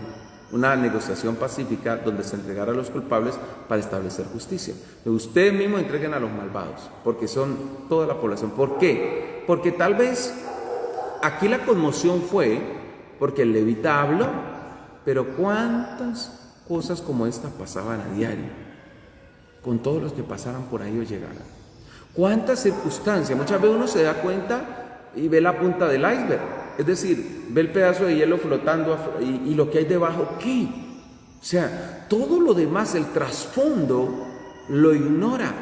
Una negociación pacífica donde se entregara a los culpables para establecer justicia. Ustedes mismos entreguen a los malvados, porque son toda la población. ¿Por qué? Porque tal vez aquí la conmoción fue porque el levita habló, pero cuántas cosas como esta pasaban a diario, con todos los que pasaran por ahí o llegaran. Cuántas circunstancias, muchas veces uno se da cuenta y ve la punta del iceberg, es decir, ve el pedazo de hielo flotando y lo que hay debajo, ¿qué? O sea, todo lo demás, el trasfondo, lo ignora,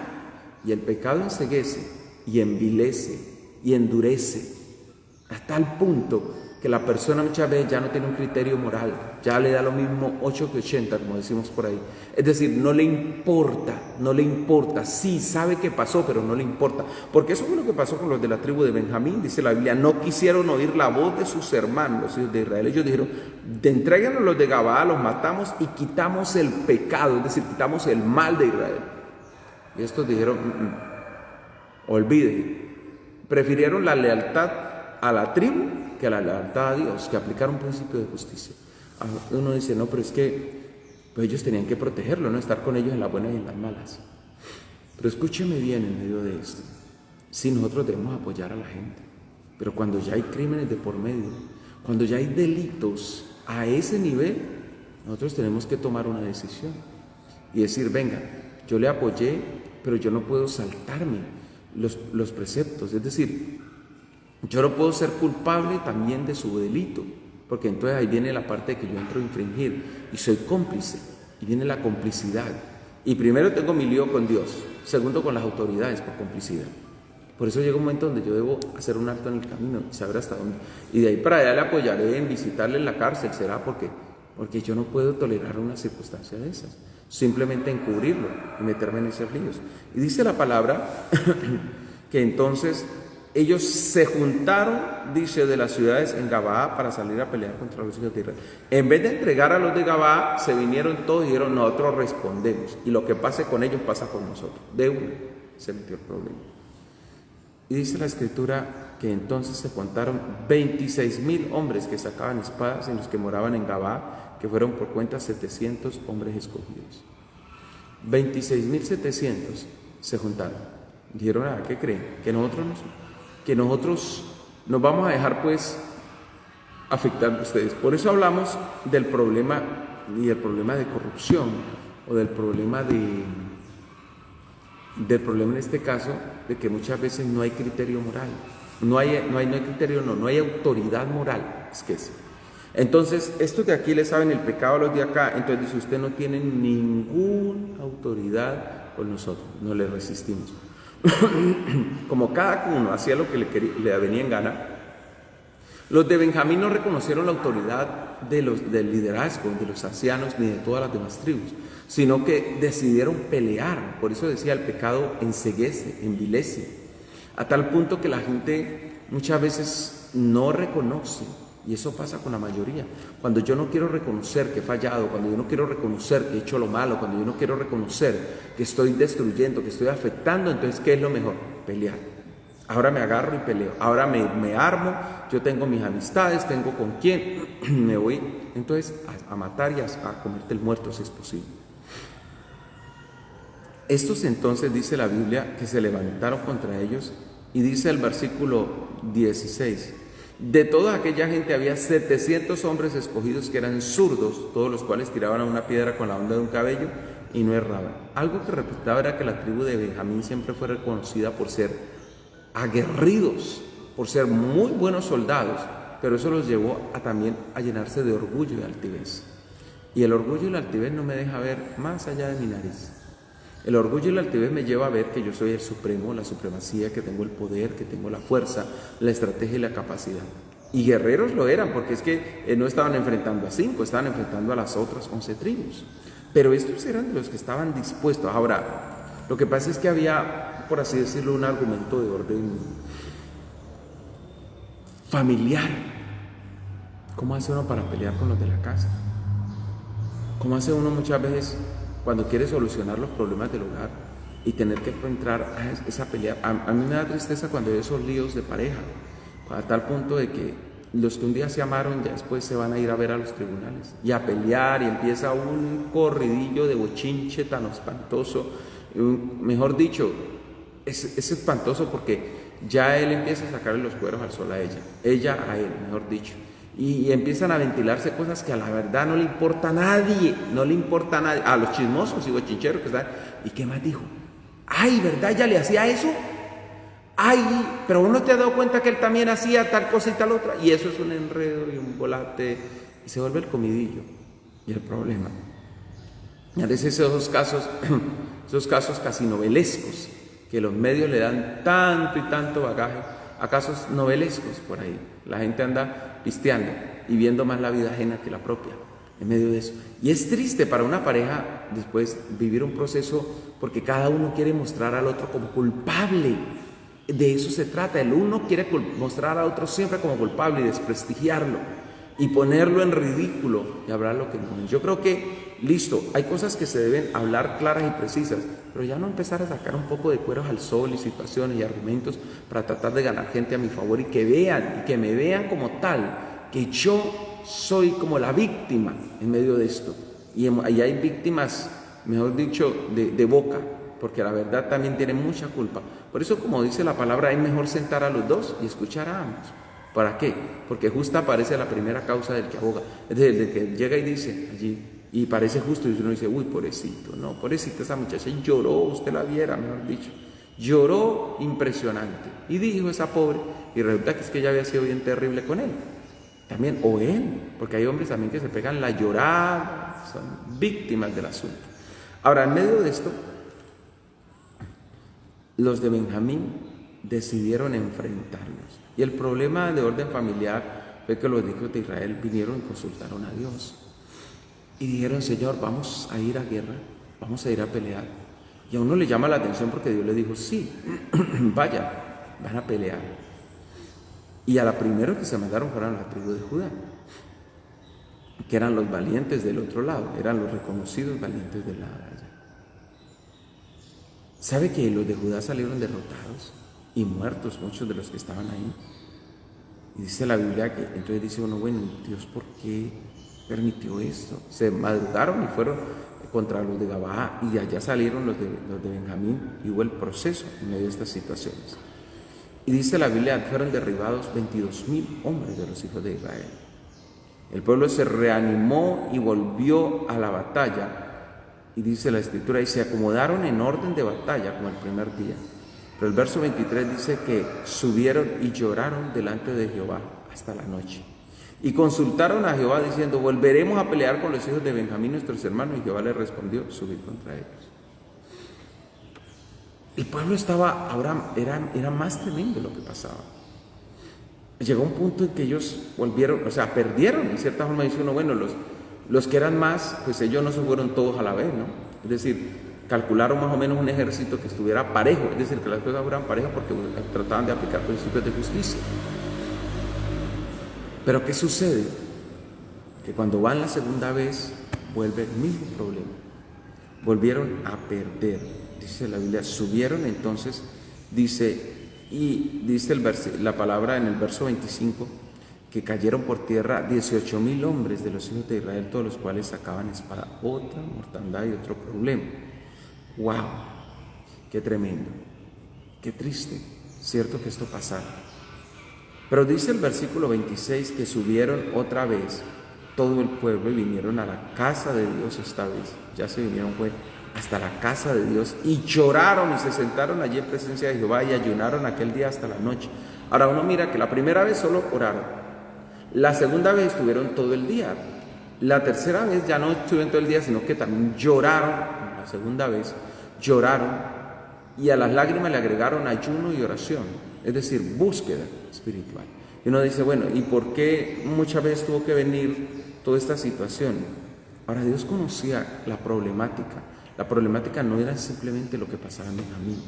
y el pecado enceguece y envilece y endurece a tal punto que la persona muchas veces ya no tiene un criterio moral, ya le da lo mismo 8 que 80, como decimos por ahí. Es decir, no le importa, sí sabe que pasó, pero no le importa. Porque eso fue lo que pasó con los de la tribu de Benjamín, dice la Biblia, no quisieron oír la voz de sus hermanos, los hijos de Israel. Ellos dijeron, entréguenos los de Gabaa, los matamos y quitamos el pecado, es decir, quitamos el mal de Israel. Y estos dijeron, olvide, prefirieron la lealtad a la tribu que a la lealtad a Dios, que aplicar un principio de justicia. Uno dice, no, pero es que pues ellos tenían que protegerlo, no estar con ellos en las buenas y en las malas. Pero escúcheme bien en medio de esto. Sí, nosotros debemos apoyar a la gente, pero cuando ya hay crímenes de por medio, cuando ya hay delitos a ese nivel, nosotros tenemos que tomar una decisión y decir, venga, yo le apoyé, pero yo no puedo saltarme los preceptos, es decir, yo no puedo ser culpable también de su delito, porque entonces ahí viene la parte de que yo entro a infringir y soy cómplice, y viene la complicidad. Y primero tengo mi lío con Dios, segundo con las autoridades por complicidad. Por eso llega un momento donde yo debo hacer un alto en el camino y saber hasta dónde. Y de ahí para allá le apoyaré en visitarle en la cárcel, ¿será? Porque yo no puedo tolerar una circunstancia de esas, simplemente encubrirlo y meterme en esos líos. Y dice la palabra que entonces ellos se juntaron, dice, de las ciudades en Gabaa para salir a pelear contra los hijos de Israel. En vez de entregar a los de Gabaa, se vinieron todos y dijeron, nosotros respondemos. Y lo que pase con ellos pasa con nosotros. De uno se metió el problema. Y dice la Escritura que entonces se contaron 26,000 hombres que sacaban espadas en los que moraban en Gabaa, que fueron por cuenta 700 hombres escogidos. 26,700 se juntaron. Dijeron, ¿qué creen? Que nosotros nos vamos a dejar pues afectar a ustedes. Por eso hablamos del problema y el problema de corrupción o del problema en este caso de que muchas veces no hay criterio moral, no hay autoridad moral, es que es. Entonces, estos de aquí le saben el pecado a los de acá, entonces dice, usted no tiene ninguna autoridad con nosotros, no le resistimos. Como cada uno hacía lo que le venía en gana, los de Benjamín no reconocieron la autoridad del liderazgo, de los ancianos, ni de todas las demás tribus, sino que decidieron pelear. Por eso decía, el pecado enceguece, envilece, a tal punto que la gente muchas veces no reconoce. Y eso pasa con la mayoría. Cuando yo no quiero reconocer que he fallado, cuando yo no quiero reconocer que he hecho lo malo, cuando yo no quiero reconocer que estoy destruyendo, que estoy afectando, entonces, ¿qué es lo mejor? Pelear. Ahora me agarro y peleo. Ahora me armo, yo tengo mis amistades, tengo con quién, me voy entonces a matar y a comerte el muerto si es posible. Estos entonces, dice la Biblia, que se levantaron contra ellos, y dice el versículo 16, de toda aquella gente había 700 hombres escogidos que eran zurdos, todos los cuales tiraban a una piedra con la onda de un cabello y no erraban. Algo que reputaba era que la tribu de Benjamín siempre fue reconocida por ser aguerridos, por ser muy buenos soldados, pero eso los llevó también a llenarse de orgullo y altivez. Y el orgullo y la altivez no me deja ver más allá de mi nariz. El orgullo y la altivez me lleva a ver que yo soy el supremo, la supremacía, que tengo el poder, que tengo la fuerza, la estrategia y la capacidad. Y guerreros lo eran, porque es que no estaban enfrentando a 5, estaban enfrentando a las otras 11 tribus. Pero estos eran de los que estaban dispuestos. Ahora, lo que pasa es que había, por así decirlo, un argumento de orden familiar. ¿Cómo hace uno para pelear con los de la casa? ¿Cómo hace uno muchas veces cuando quiere solucionar los problemas del hogar y tener que entrar a esa pelea? A mí me da tristeza cuando hay esos líos de pareja, a tal punto de que los que un día se amaron ya después se van a ir a ver a los tribunales y a pelear, y empieza un corridillo de bochinche tan espantoso. Mejor dicho, es espantoso porque ya él empieza a sacarle los cueros al sol a ella a él, mejor dicho. Y empiezan a ventilarse cosas que a la verdad no le importa a nadie, a los chismosos y bochincheros que están. ¿Y qué más dijo? Ay, ¿verdad? ¿Ella le hacía eso? Ay, pero vos no te has dado cuenta que él también hacía tal cosa y tal otra. Y eso es un enredo y un volate, y se vuelve el comidillo y el problema. Y a veces esos casos casi novelescos, que los medios le dan tanto y tanto bagaje a casos novelescos por ahí. La gente anda pisteando y viendo más la vida ajena que la propia en medio de eso. Y es triste para una pareja después vivir un proceso, porque cada uno quiere mostrar al otro como culpable. De eso se trata. El uno quiere mostrar al otro siempre como culpable y desprestigiarlo y ponerlo en ridículo y hablar lo que no es. Yo creo que, listo, hay cosas que se deben hablar claras y precisas, pero ya no empezar a sacar un poco de cueros al sol y situaciones y argumentos para tratar de ganar gente a mi favor, y que vean, y que me vean como tal, que yo soy como la víctima en medio de esto. Y ahí hay víctimas, mejor dicho, de boca, porque la verdad también tiene mucha culpa. Por eso, como dice la palabra, es mejor sentar a los dos y escuchar a ambos. ¿Para qué? Porque justa aparece la primera causa del que aboga. Es decir, del que llega y dice allí, y parece justo, y uno dice, uy, pobrecito, no, pobrecita esa muchacha, y lloró, usted la viera, mejor dicho, lloró impresionante, y dijo esa pobre, y resulta que es que ella había sido bien terrible con él, también, o él, porque hay hombres también que se pegan la llorada, son víctimas del asunto. Ahora, en medio de esto, los de Benjamín decidieron enfrentarlos. Y el problema de orden familiar fue que los hijos de Israel vinieron y consultaron a Dios. Y dijeron, Señor, vamos a ir a guerra, vamos a ir a pelear. Y a uno le llama la atención porque Dios le dijo, sí, vayan, van a pelear. Y a la primera que se mandaron fueron la tribu de Judá, que eran los valientes del otro lado, eran los reconocidos valientes del lado de allá. ¿Sabe que los de Judá salieron derrotados y muertos, muchos de los que estaban ahí? Y dice la Biblia que, entonces dice uno, bueno, Dios, ¿por qué permitió esto? Se madrugaron y fueron contra los de Gabaa, y de allá salieron los de Benjamín, y hubo el proceso en medio de estas situaciones. Y dice la Biblia, fueron derribados 22,000 hombres de los hijos de Israel. El pueblo se reanimó y volvió a la batalla. Y dice la Escritura, y se acomodaron en orden de batalla como el primer día. Pero el verso 23 dice que subieron y lloraron delante de Jehová hasta la noche. Y consultaron a Jehová diciendo, volveremos a pelear con los hijos de Benjamín, nuestros hermanos. Y Jehová les respondió, subid contra ellos. El pueblo estaba, ahora era más tremendo lo que pasaba. Llegó un punto en que ellos volvieron, o sea, perdieron. En cierta forma dice uno, bueno, los que eran más, pues ellos no se fueron todos a la vez, ¿no? Es decir, calcularon más o menos un ejército que estuviera parejo, es decir, que las cosas fueran parejas, porque trataban de aplicar principios de justicia. Pero ¿qué sucede? Que cuando van la segunda vez, vuelve el mismo problema. Volvieron a perder. Dice la Biblia, subieron entonces, dice la palabra en el verso 25, que cayeron por tierra 18,000 hombres de los hijos de Israel, todos los cuales sacaban espada. Otra mortandad y otro problema. ¡Wow! ¡Qué tremendo! ¡Qué triste! Cierto que esto pasara. Pero dice el versículo 26 que subieron otra vez todo el pueblo y vinieron a la casa de Dios esta vez. Ya se vinieron fue hasta la casa de Dios y lloraron y se sentaron allí en presencia de Jehová y ayunaron aquel día hasta la noche. Ahora uno mira que la primera vez solo oraron. La segunda vez estuvieron todo el día. La tercera vez ya no estuvieron todo el día, sino que también lloraron. La segunda vez lloraron y a las lágrimas le agregaron ayuno y oración, es decir, búsqueda espiritual. Y uno dice, bueno, ¿y por qué muchas veces tuvo que venir toda esta situación? Ahora, Dios conocía la problemática. La problemática no era simplemente lo que pasaba en Benjamín.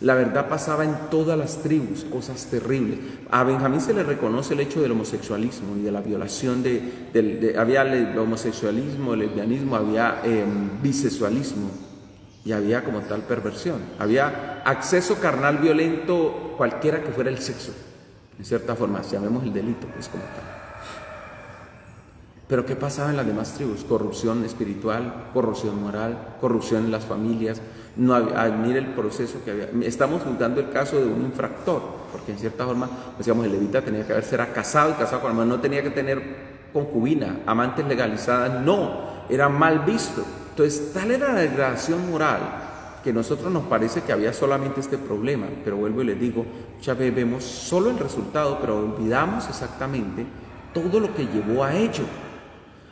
La verdad pasaba en todas las tribus, cosas terribles. A Benjamín se le reconoce el hecho del homosexualismo y de la violación había el homosexualismo, el lesbianismo, había bisexualismo y había como tal perversión. Había acceso carnal violento, cualquiera que fuera el sexo, en cierta forma, llamemos el delito, pues como tal. Pero ¿qué pasaba en las demás tribus? Corrupción espiritual, corrupción moral, corrupción en las familias. No había, mire el proceso que había. Estamos juzgando el caso de un infractor, porque en cierta forma, decíamos, el levita tenía que haberse casado y casado con hermano, no tenía que tener concubina, amantes legalizadas, no, era mal visto. Entonces, tal era la degradación moral que a nosotros nos parece que había solamente este problema, pero vuelvo y les digo, muchas veces vemos solo el resultado, pero olvidamos exactamente todo lo que llevó a ello.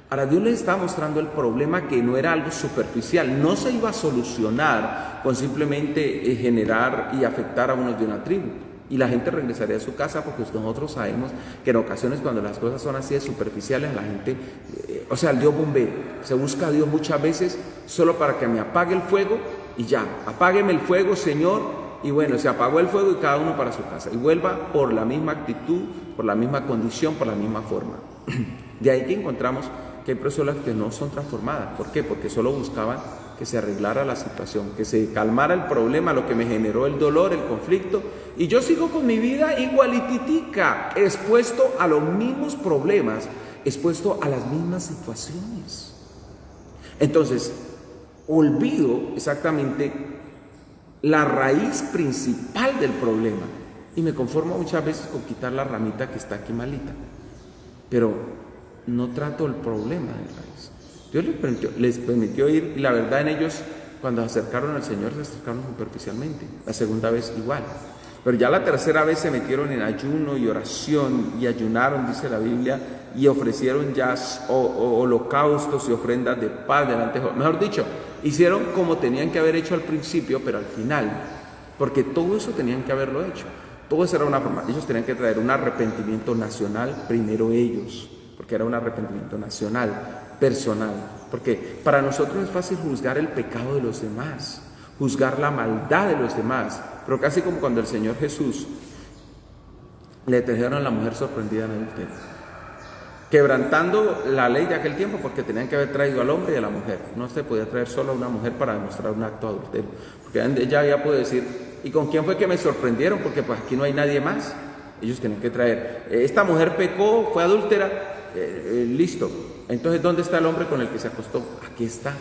Ahora, Dios les está mostrando el problema, que no era algo superficial, no se iba a solucionar con simplemente generar y afectar a unos de una tribu. Y la gente regresaría a su casa, porque nosotros sabemos que en ocasiones cuando las cosas son así de superficiales, la gente, el Dios bombea, se busca a Dios muchas veces solo para que me apague el fuego y ya, apágueme el fuego, Señor, y bueno, se apagó el fuego y cada uno para su casa, y vuelva por la misma actitud, por la misma condición, por la misma forma. De ahí que encontramos que hay personas que no son transformadas. ¿Por qué? Porque solo buscaban que se arreglara la situación, que se calmara el problema, lo que me generó el dolor, el conflicto, y yo sigo con mi vida igualititica, expuesto a los mismos problemas, expuesto a las mismas situaciones. Entonces, olvido exactamente la raíz principal del problema y me conformo muchas veces con quitar la ramita que está aquí malita, pero no trato el problema de raíz. Dios les permitió ir, y la verdad en ellos, cuando se acercaron al Señor, se acercaron superficialmente. La segunda vez igual. Pero ya la tercera vez se metieron en ayuno y oración, y ayunaron, dice la Biblia, y ofrecieron ya holocaustos y ofrendas de paz delante de Jehová. Mejor dicho, hicieron como tenían que haber hecho al principio, pero al final, porque todo eso tenían que haberlo hecho. Todo eso era una forma. Ellos tenían que traer un arrepentimiento nacional, primero ellos, porque era un arrepentimiento nacional, personal, porque para nosotros es fácil juzgar el pecado de los demás, juzgar la maldad de los demás, pero casi como cuando el Señor Jesús le trajeron a la mujer sorprendida en adulterio, quebrantando la ley de aquel tiempo, porque tenían que haber traído al hombre y a la mujer. No se podía traer solo a una mujer para demostrar un acto de adulterio, porque ella ya puede decir, ¿y con quién fue que me sorprendieron? Porque pues aquí no hay nadie más. Ellos tenían que traer, esta mujer pecó, fue adúltera, listo. Entonces, ¿dónde está el hombre con el que se acostó? Aquí está,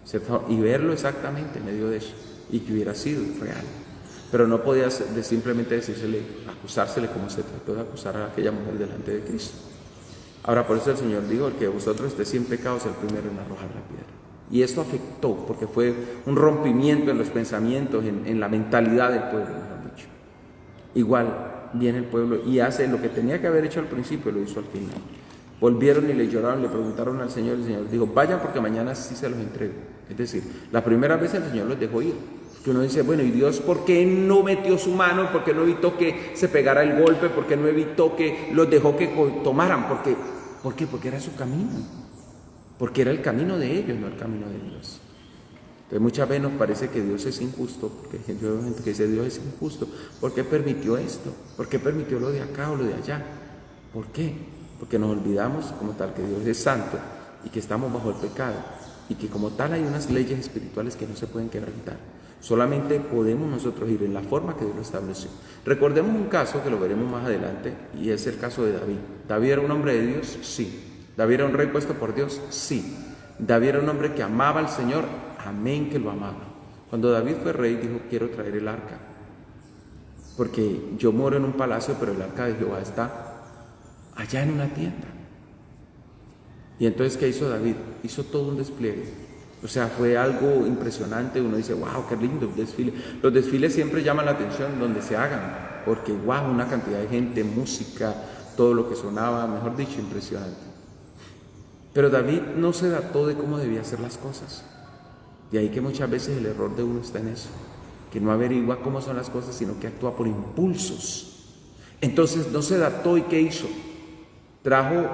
¿cierto? Y verlo exactamente en medio de eso, y que hubiera sido real. Pero no podía simplemente decírsele, acusársele como se trató de acusar a aquella mujer delante de Cristo. Ahora, por eso el Señor dijo, el que vosotros esté sin pecados, el primero en arrojar la piedra. Y esto afectó, porque fue un rompimiento en los pensamientos, en la mentalidad del pueblo, mejor dicho. Igual viene el pueblo y hace lo que tenía que haber hecho al principio, lo hizo al final. Volvieron y le lloraron, le preguntaron al Señor, y el Señor dijo, vayan porque mañana sí se los entrego. Es decir, la primera vez el Señor los dejó ir. Que uno dice, bueno, ¿y Dios por qué no metió su mano? ¿Por qué no evitó que se pegara el golpe? ¿Por qué no evitó que los dejó que tomaran? ¿Por qué? Porque era su camino. Porque era el camino de ellos, no el camino de Dios. Entonces muchas veces nos parece que Dios es injusto, porque hay gente que dice Dios es injusto. ¿Por qué permitió esto? ¿Por qué permitió lo de acá o lo de allá? ¿Por qué? Porque nos olvidamos como tal que Dios es santo y que estamos bajo el pecado y que como tal hay unas leyes espirituales que no se pueden quebrantar. Solamente podemos nosotros ir en la forma que Dios lo estableció. Recordemos un caso que lo veremos más adelante, y es el caso de David. ¿David era un hombre de Dios? Sí. ¿David era un rey puesto por Dios? Sí. ¿David era un hombre que amaba al Señor? Amén, que lo amaba. Cuando David fue rey, dijo, quiero traer el arca, porque yo moro en un palacio, pero el arca de Jehová está allá en una tienda. Y entonces, ¿qué hizo David? Hizo todo un despliegue. O sea, fue algo impresionante. Uno dice, wow, qué lindo el desfile. Los desfiles siempre llaman la atención donde se hagan, porque wow, una cantidad de gente, música, todo lo que sonaba, mejor dicho, impresionante. Pero David no se adaptó de cómo debía hacer las cosas. De ahí que muchas veces el error de uno está en eso, que no averigua cómo son las cosas, sino que actúa por impulsos. Entonces no se adaptó, ¿y qué hizo? Trajo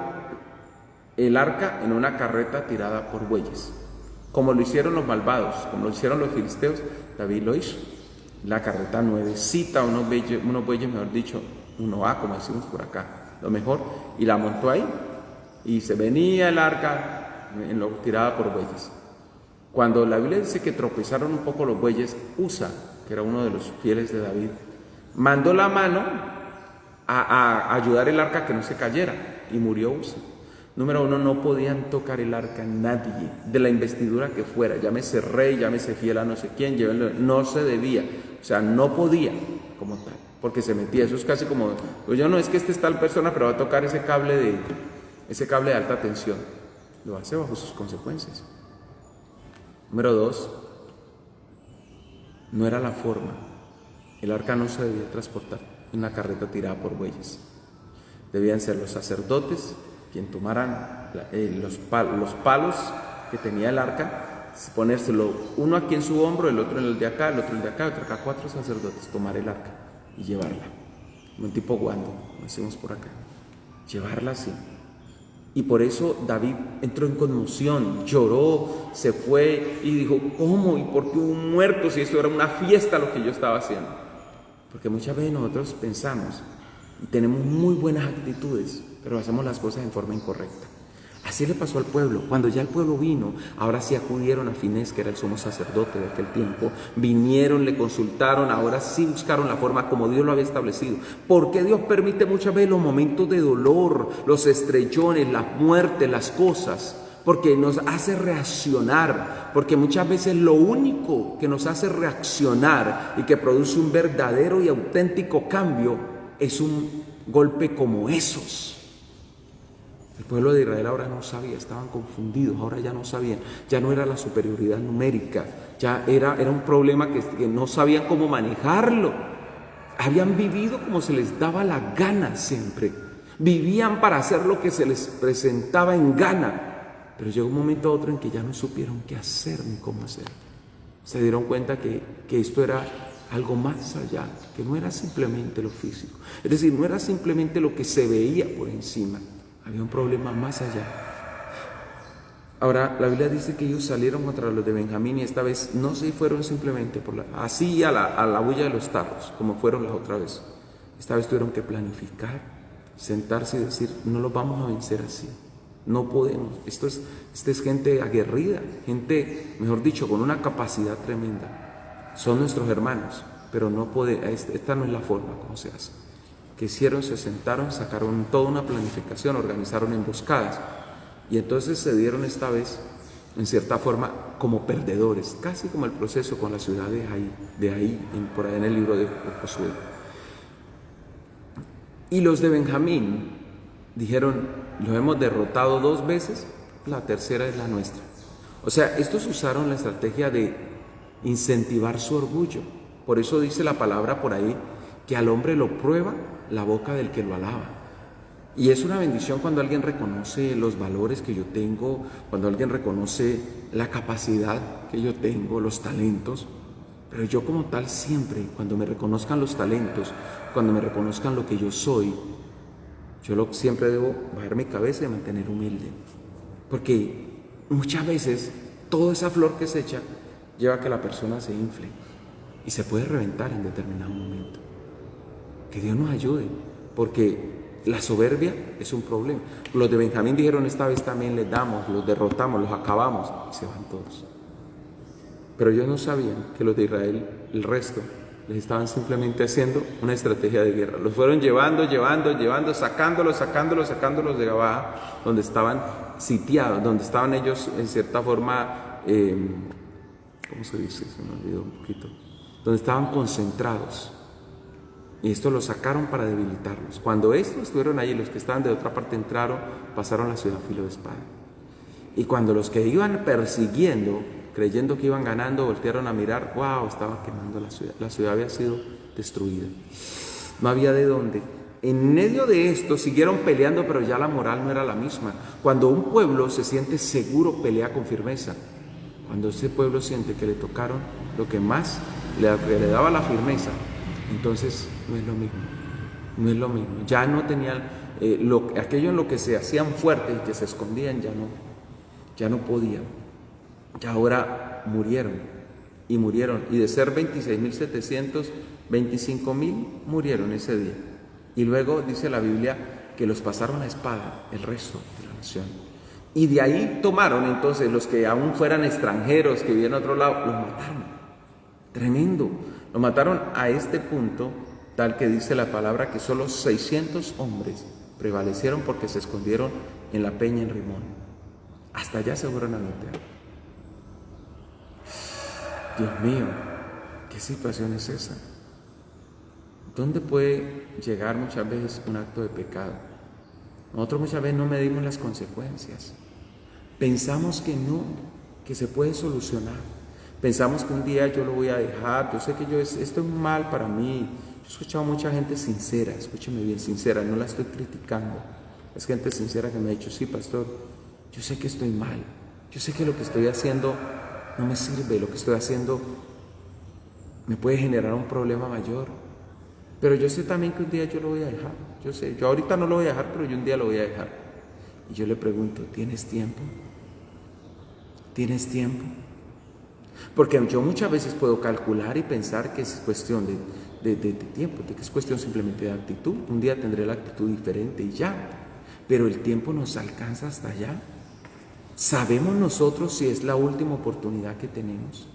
el arca en una carreta tirada por bueyes. Como lo hicieron los malvados, como lo hicieron los filisteos, David lo hizo. La carreta nuevecita, unos bueyes, mejor dicho, uno A, como decimos por acá, lo mejor, y la montó ahí. Y se venía el arca tirada por bueyes. Cuando la Biblia dice que tropezaron un poco los bueyes, Usa, que era uno de los fieles de David, mandó la mano a ayudar el arca a que no se cayera, y murió Usa. Número uno, no podían tocar el arca nadie, de la investidura que fuera, llámese rey, llámese fiel a no sé quién, no se debía, o sea, no podía como tal, porque se metía. Eso es casi como, pues yo no es que es tal persona, pero va a tocar ese cable de alta tensión. Lo hace bajo sus consecuencias. Número dos, no era la forma. El arca no se debía transportar en una carreta tirada por bueyes. Debían ser los sacerdotes quien tomaran los palos que tenía el arca, ponérselo uno aquí en su hombro, el otro en el de acá, el otro en el de acá, otro acá, 4 sacerdotes, tomar el arca y llevarla. Un tipo guando, como decimos por acá. Llevarla así. Y por eso David entró en conmoción, lloró, se fue y dijo, ¿cómo? ¿Y por qué hubo un muerto si esto era una fiesta lo que yo estaba haciendo? Porque muchas veces nosotros pensamos y tenemos muy buenas actitudes, pero hacemos las cosas en forma incorrecta. Así le pasó al pueblo. Cuando ya el pueblo vino, ahora sí acudieron a Finés, que era el sumo sacerdote de aquel tiempo. Vinieron, le consultaron, ahora sí buscaron la forma como Dios lo había establecido. Porque Dios permite muchas veces los momentos de dolor, los estrellones, las muertes, las cosas, porque nos hace reaccionar, porque muchas veces lo único que nos hace reaccionar y que produce un verdadero y auténtico cambio es un golpe como esos. El pueblo de Israel ahora no sabía, estaban confundidos, ahora ya no sabían, ya no era la superioridad numérica, ya era un problema que no sabían cómo manejarlo. Habían vivido como se les daba la gana siempre, vivían para hacer lo que se les presentaba en gana, pero llegó un momento a otro en que ya no supieron qué hacer ni cómo hacer. Se dieron cuenta que esto era algo más allá, que no era simplemente lo físico, es decir, no era simplemente lo que se veía por encima. Había un problema más allá. Ahora, la Biblia dice que ellos salieron contra los de Benjamín y esta vez no se fueron simplemente así a la bulla de los tarros, como fueron las otras veces. Esta vez tuvieron que planificar, sentarse y decir, no los vamos a vencer así. No podemos. Esta es gente aguerrida, gente, mejor dicho, con una capacidad tremenda. Son nuestros hermanos, pero esta no es la forma como se hace. Que hicieron, se sentaron, sacaron toda una planificación, organizaron emboscadas y entonces se dieron esta vez, en cierta forma, como perdedores, casi como el proceso con la ciudad de Ai, por ahí en el libro de Josué. Y los de Benjamín dijeron, los hemos derrotado 2 veces, la tercera es la nuestra. O sea, estos usaron la estrategia de incentivar su orgullo. Por eso dice la palabra por ahí, que al hombre lo prueba la boca del que lo alaba. Y es una bendición cuando alguien reconoce los valores que yo tengo, cuando alguien reconoce la capacidad que yo tengo, los talentos. Pero yo como tal siempre, cuando me reconozcan los talentos, cuando me reconozcan lo que yo soy, siempre debo bajar mi cabeza y mantener humilde. Porque muchas veces toda esa flor que se echa lleva a que la persona se infle y se puede reventar en determinado momento. Que Dios nos ayude, porque la soberbia es un problema. Los de Benjamín dijeron, esta vez también les damos, los derrotamos, los acabamos, y se van todos. Pero ellos no sabían que los de Israel, el resto, les estaban simplemente haciendo una estrategia de guerra. Los fueron llevando, sacándolos de Gabaa, donde estaban sitiados, donde estaban ellos en cierta forma, ¿cómo se dice? Se me olvidó un poquito. Donde estaban concentrados. Y esto lo sacaron para debilitarlos. Cuando estos estuvieron allí, los que estaban de otra parte entraron, pasaron la ciudad a filo de espada. Y cuando los que iban persiguiendo, creyendo que iban ganando, voltearon a mirar, ¡wow! Estaba quemando la ciudad. La ciudad había sido destruida. No había de dónde. en medio de esto siguieron peleando, pero ya la moral no era la misma. Cuando un pueblo se siente seguro, pelea con firmeza. Cuando ese pueblo siente que le tocaron lo que más le daba la firmeza, entonces no es lo mismo. No es lo mismo. Ya no tenían aquello en lo que se hacían fuertes y que se escondían, ya no podían. Ya ahora murieron. Y de ser 26.700, 25.000 murieron ese día. Y luego dice la Biblia que los pasaron a espada el resto de la nación. Y de ahí tomaron entonces los que aún fueran extranjeros, que vivían a otro lado, los mataron. Tremendo. Los mataron a este punto, tal que dice la palabra que solo 600 hombres prevalecieron porque se escondieron en la peña en Rimón. Hasta allá se fueron a meter. Dios mío, ¿qué situación es esa? ¿Dónde puede llegar muchas veces un acto de pecado? Nosotros muchas veces no medimos las consecuencias. Pensamos que no, que se puede solucionar. Pensamos que un día yo lo voy a dejar, yo sé que esto es mal para mí. Yo he escuchado a mucha gente sincera, escúcheme bien, sincera, no la estoy criticando. Es gente sincera que me ha dicho, sí, pastor, yo sé que estoy mal. Yo sé que lo que estoy haciendo no me sirve, lo que estoy haciendo me puede generar un problema mayor. Pero yo sé también que un día yo lo voy a dejar. Yo sé, yo ahorita no lo voy a dejar, pero yo un día lo voy a dejar. Y yo le pregunto, ¿tienes tiempo? ¿Tienes tiempo? Porque yo muchas veces puedo calcular y pensar que es cuestión de tiempo, de que es cuestión simplemente de actitud. Un día tendré la actitud diferente y ya. Pero el tiempo nos alcanza hasta allá. ¿Sabemos nosotros si es la última oportunidad que tenemos?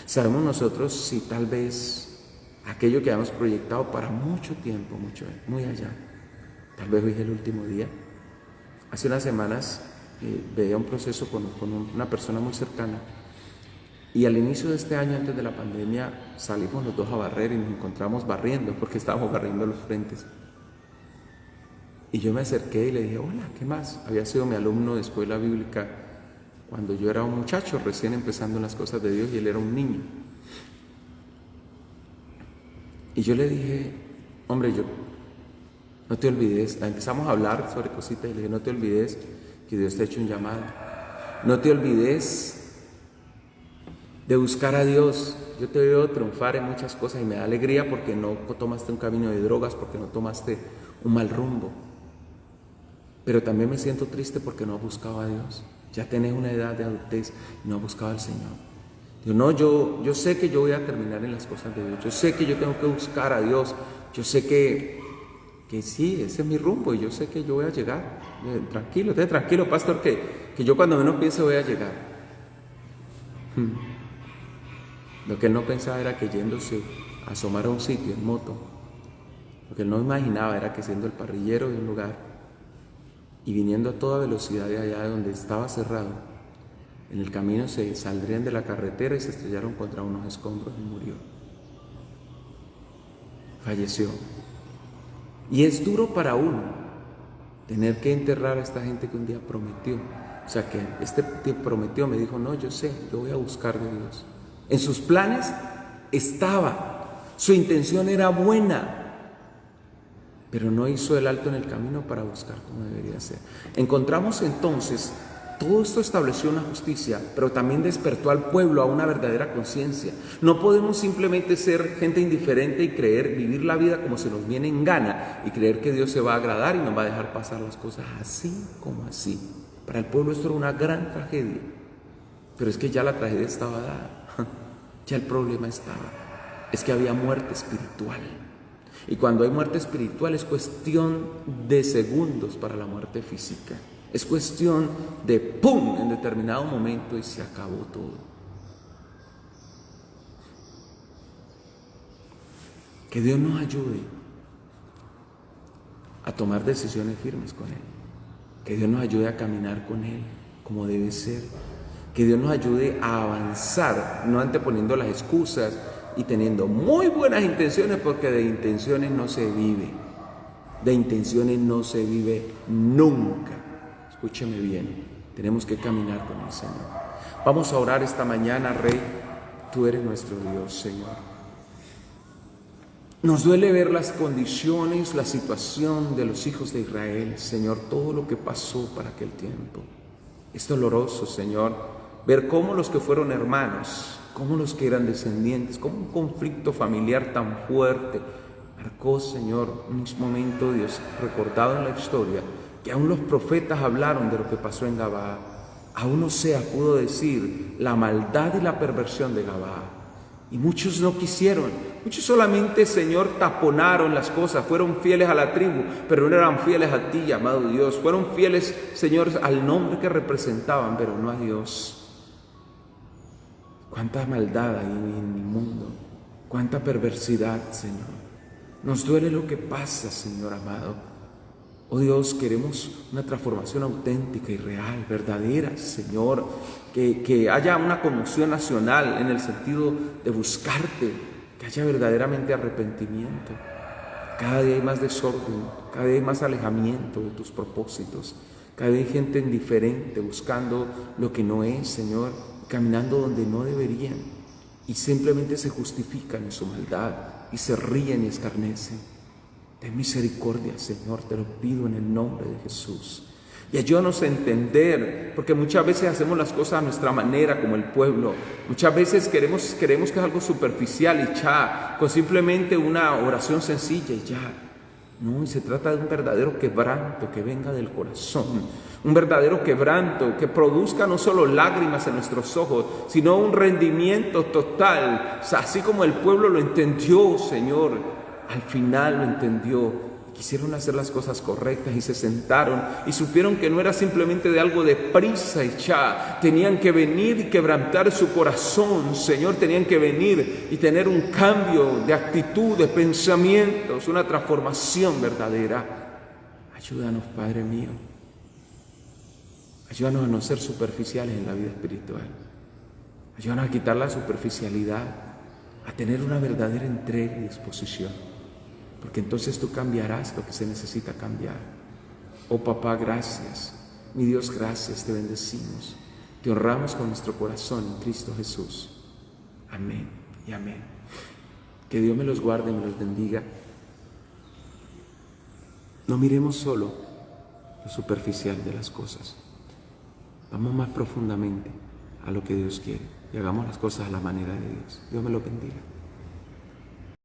¿Sabemos nosotros si tal vez aquello que habíamos proyectado para mucho tiempo, muy allá, tal vez hoy es el último día? Hace unas semanas veía un proceso con una persona muy cercana y al inicio de este año, antes de la pandemia, salimos los dos a barrer y nos encontramos barriendo porque estábamos barriendo los frentes. Y yo me acerqué y le dije, hola, ¿qué más? Había sido mi alumno de escuela bíblica cuando yo era un muchacho recién empezando en las cosas de Dios y él era un niño. Y yo le dije, hombre, no te olvides, empezamos a hablar sobre cositas y le dije, no te olvides que Dios te ha hecho un llamado. No te olvides de buscar a Dios. Yo te veo triunfar en muchas cosas y me da alegría porque no tomaste un camino de drogas, porque no tomaste un mal rumbo. Pero también me siento triste porque no has buscado a Dios. Ya tenés una edad de adultez y no has buscado al Señor. Digo, no, yo sé que yo voy a terminar en las cosas de Dios. Yo sé que yo tengo que buscar a Dios. Yo sé que sí, ese es mi rumbo y yo sé que yo voy a llegar. Tranquilo, pastor, que yo cuando menos piense voy a llegar. Lo que él no pensaba era que yéndose a asomar a un sitio en moto, lo que él no imaginaba era que siendo el parrillero de un lugar y viniendo a toda velocidad de allá de donde estaba cerrado, en el camino se saldrían de la carretera y se estrellaron contra unos escombros y murió. Falleció. Y es duro para uno tener que enterrar a esta gente que un día prometió. O sea, que este prometió, me dijo, no, yo sé, yo voy a buscar de Dios. En sus planes estaba, su intención era buena, pero no hizo el alto en el camino para buscar como debería ser. Encontramos entonces, todo esto estableció una justicia, pero también despertó al pueblo a una verdadera conciencia. No podemos simplemente ser gente indiferente y vivir la vida como se nos viene en gana y creer que Dios se va a agradar y nos va a dejar pasar las cosas así como así. Para el pueblo esto era una gran tragedia, pero es que ya la tragedia estaba dada, ya el problema estaba, es que había muerte espiritual. Y cuando hay muerte espiritual es cuestión de segundos para la muerte física. Es cuestión de ¡pum! En determinado momento y se acabó todo. Que Dios nos ayude a tomar decisiones firmes con Él. Que Dios nos ayude a caminar con Él como debe ser. Que Dios nos ayude a avanzar, no anteponiendo las excusas y teniendo muy buenas intenciones, porque de intenciones no se vive. De intenciones no se vive nunca. Escúcheme bien, tenemos que caminar con el Señor. Vamos a orar esta mañana, Rey. Tú eres nuestro Dios, Señor. Nos duele ver las condiciones, la situación de los hijos de Israel, Señor, todo lo que pasó para aquel tiempo. Es doloroso, Señor, ver cómo los que fueron hermanos, cómo los que eran descendientes, cómo un conflicto familiar tan fuerte marcó, Señor, un momento, Dios, recordado en la historia, que aún los profetas hablaron de lo que pasó en Gabaa. Aún Oseas pudo decir la maldad y la perversión de Gabaa. Y muchos no quisieron, muchos solamente, Señor, taponaron las cosas, fueron fieles a la tribu, pero no eran fieles a ti, amado Dios. Fueron fieles, Señor, al nombre que representaban, pero no a Dios. Cuánta maldad hay en el mundo, cuánta perversidad, Señor. Nos duele lo que pasa, Señor amado. Oh Dios, queremos una transformación auténtica y real, verdadera, Señor, que haya una conmoción nacional en el sentido de buscarte, que haya verdaderamente arrepentimiento. Cada día hay más desorden, cada día hay más alejamiento de tus propósitos, cada día hay gente indiferente buscando lo que no es, Señor, caminando donde no deberían y simplemente se justifican en su maldad y se ríen y escarnecen. Ten misericordia, Señor, te lo pido en el nombre de Jesús. Y ayúdanos a entender, porque muchas veces hacemos las cosas a nuestra manera como el pueblo. Muchas veces creemos que es algo superficial y ya, con simplemente una oración sencilla y ya. No, y se trata de un verdadero quebranto que venga del corazón. Un verdadero quebranto que produzca no solo lágrimas en nuestros ojos, sino un rendimiento total. O sea, así como el pueblo lo entendió, Señor, al final lo entendió, quisieron hacer las cosas correctas y se sentaron y supieron que no era simplemente de algo de prisa y ya, tenían que venir y quebrantar su corazón, Señor, tenían que venir y tener un cambio de actitud, de pensamientos, una transformación verdadera. Ayúdanos, Padre mío, ayúdanos a no ser superficiales en la vida espiritual, ayúdanos a quitar la superficialidad, a tener una verdadera entrega y disposición. Porque entonces tú cambiarás lo que se necesita cambiar. Oh papá, gracias. Mi Dios, gracias, te bendecimos. Te honramos con nuestro corazón en Cristo Jesús. Amén y amén. Que Dios me los guarde y me los bendiga. No miremos solo lo superficial de las cosas. Vamos más profundamente a lo que Dios quiere y hagamos las cosas a la manera de Dios. Dios me los bendiga.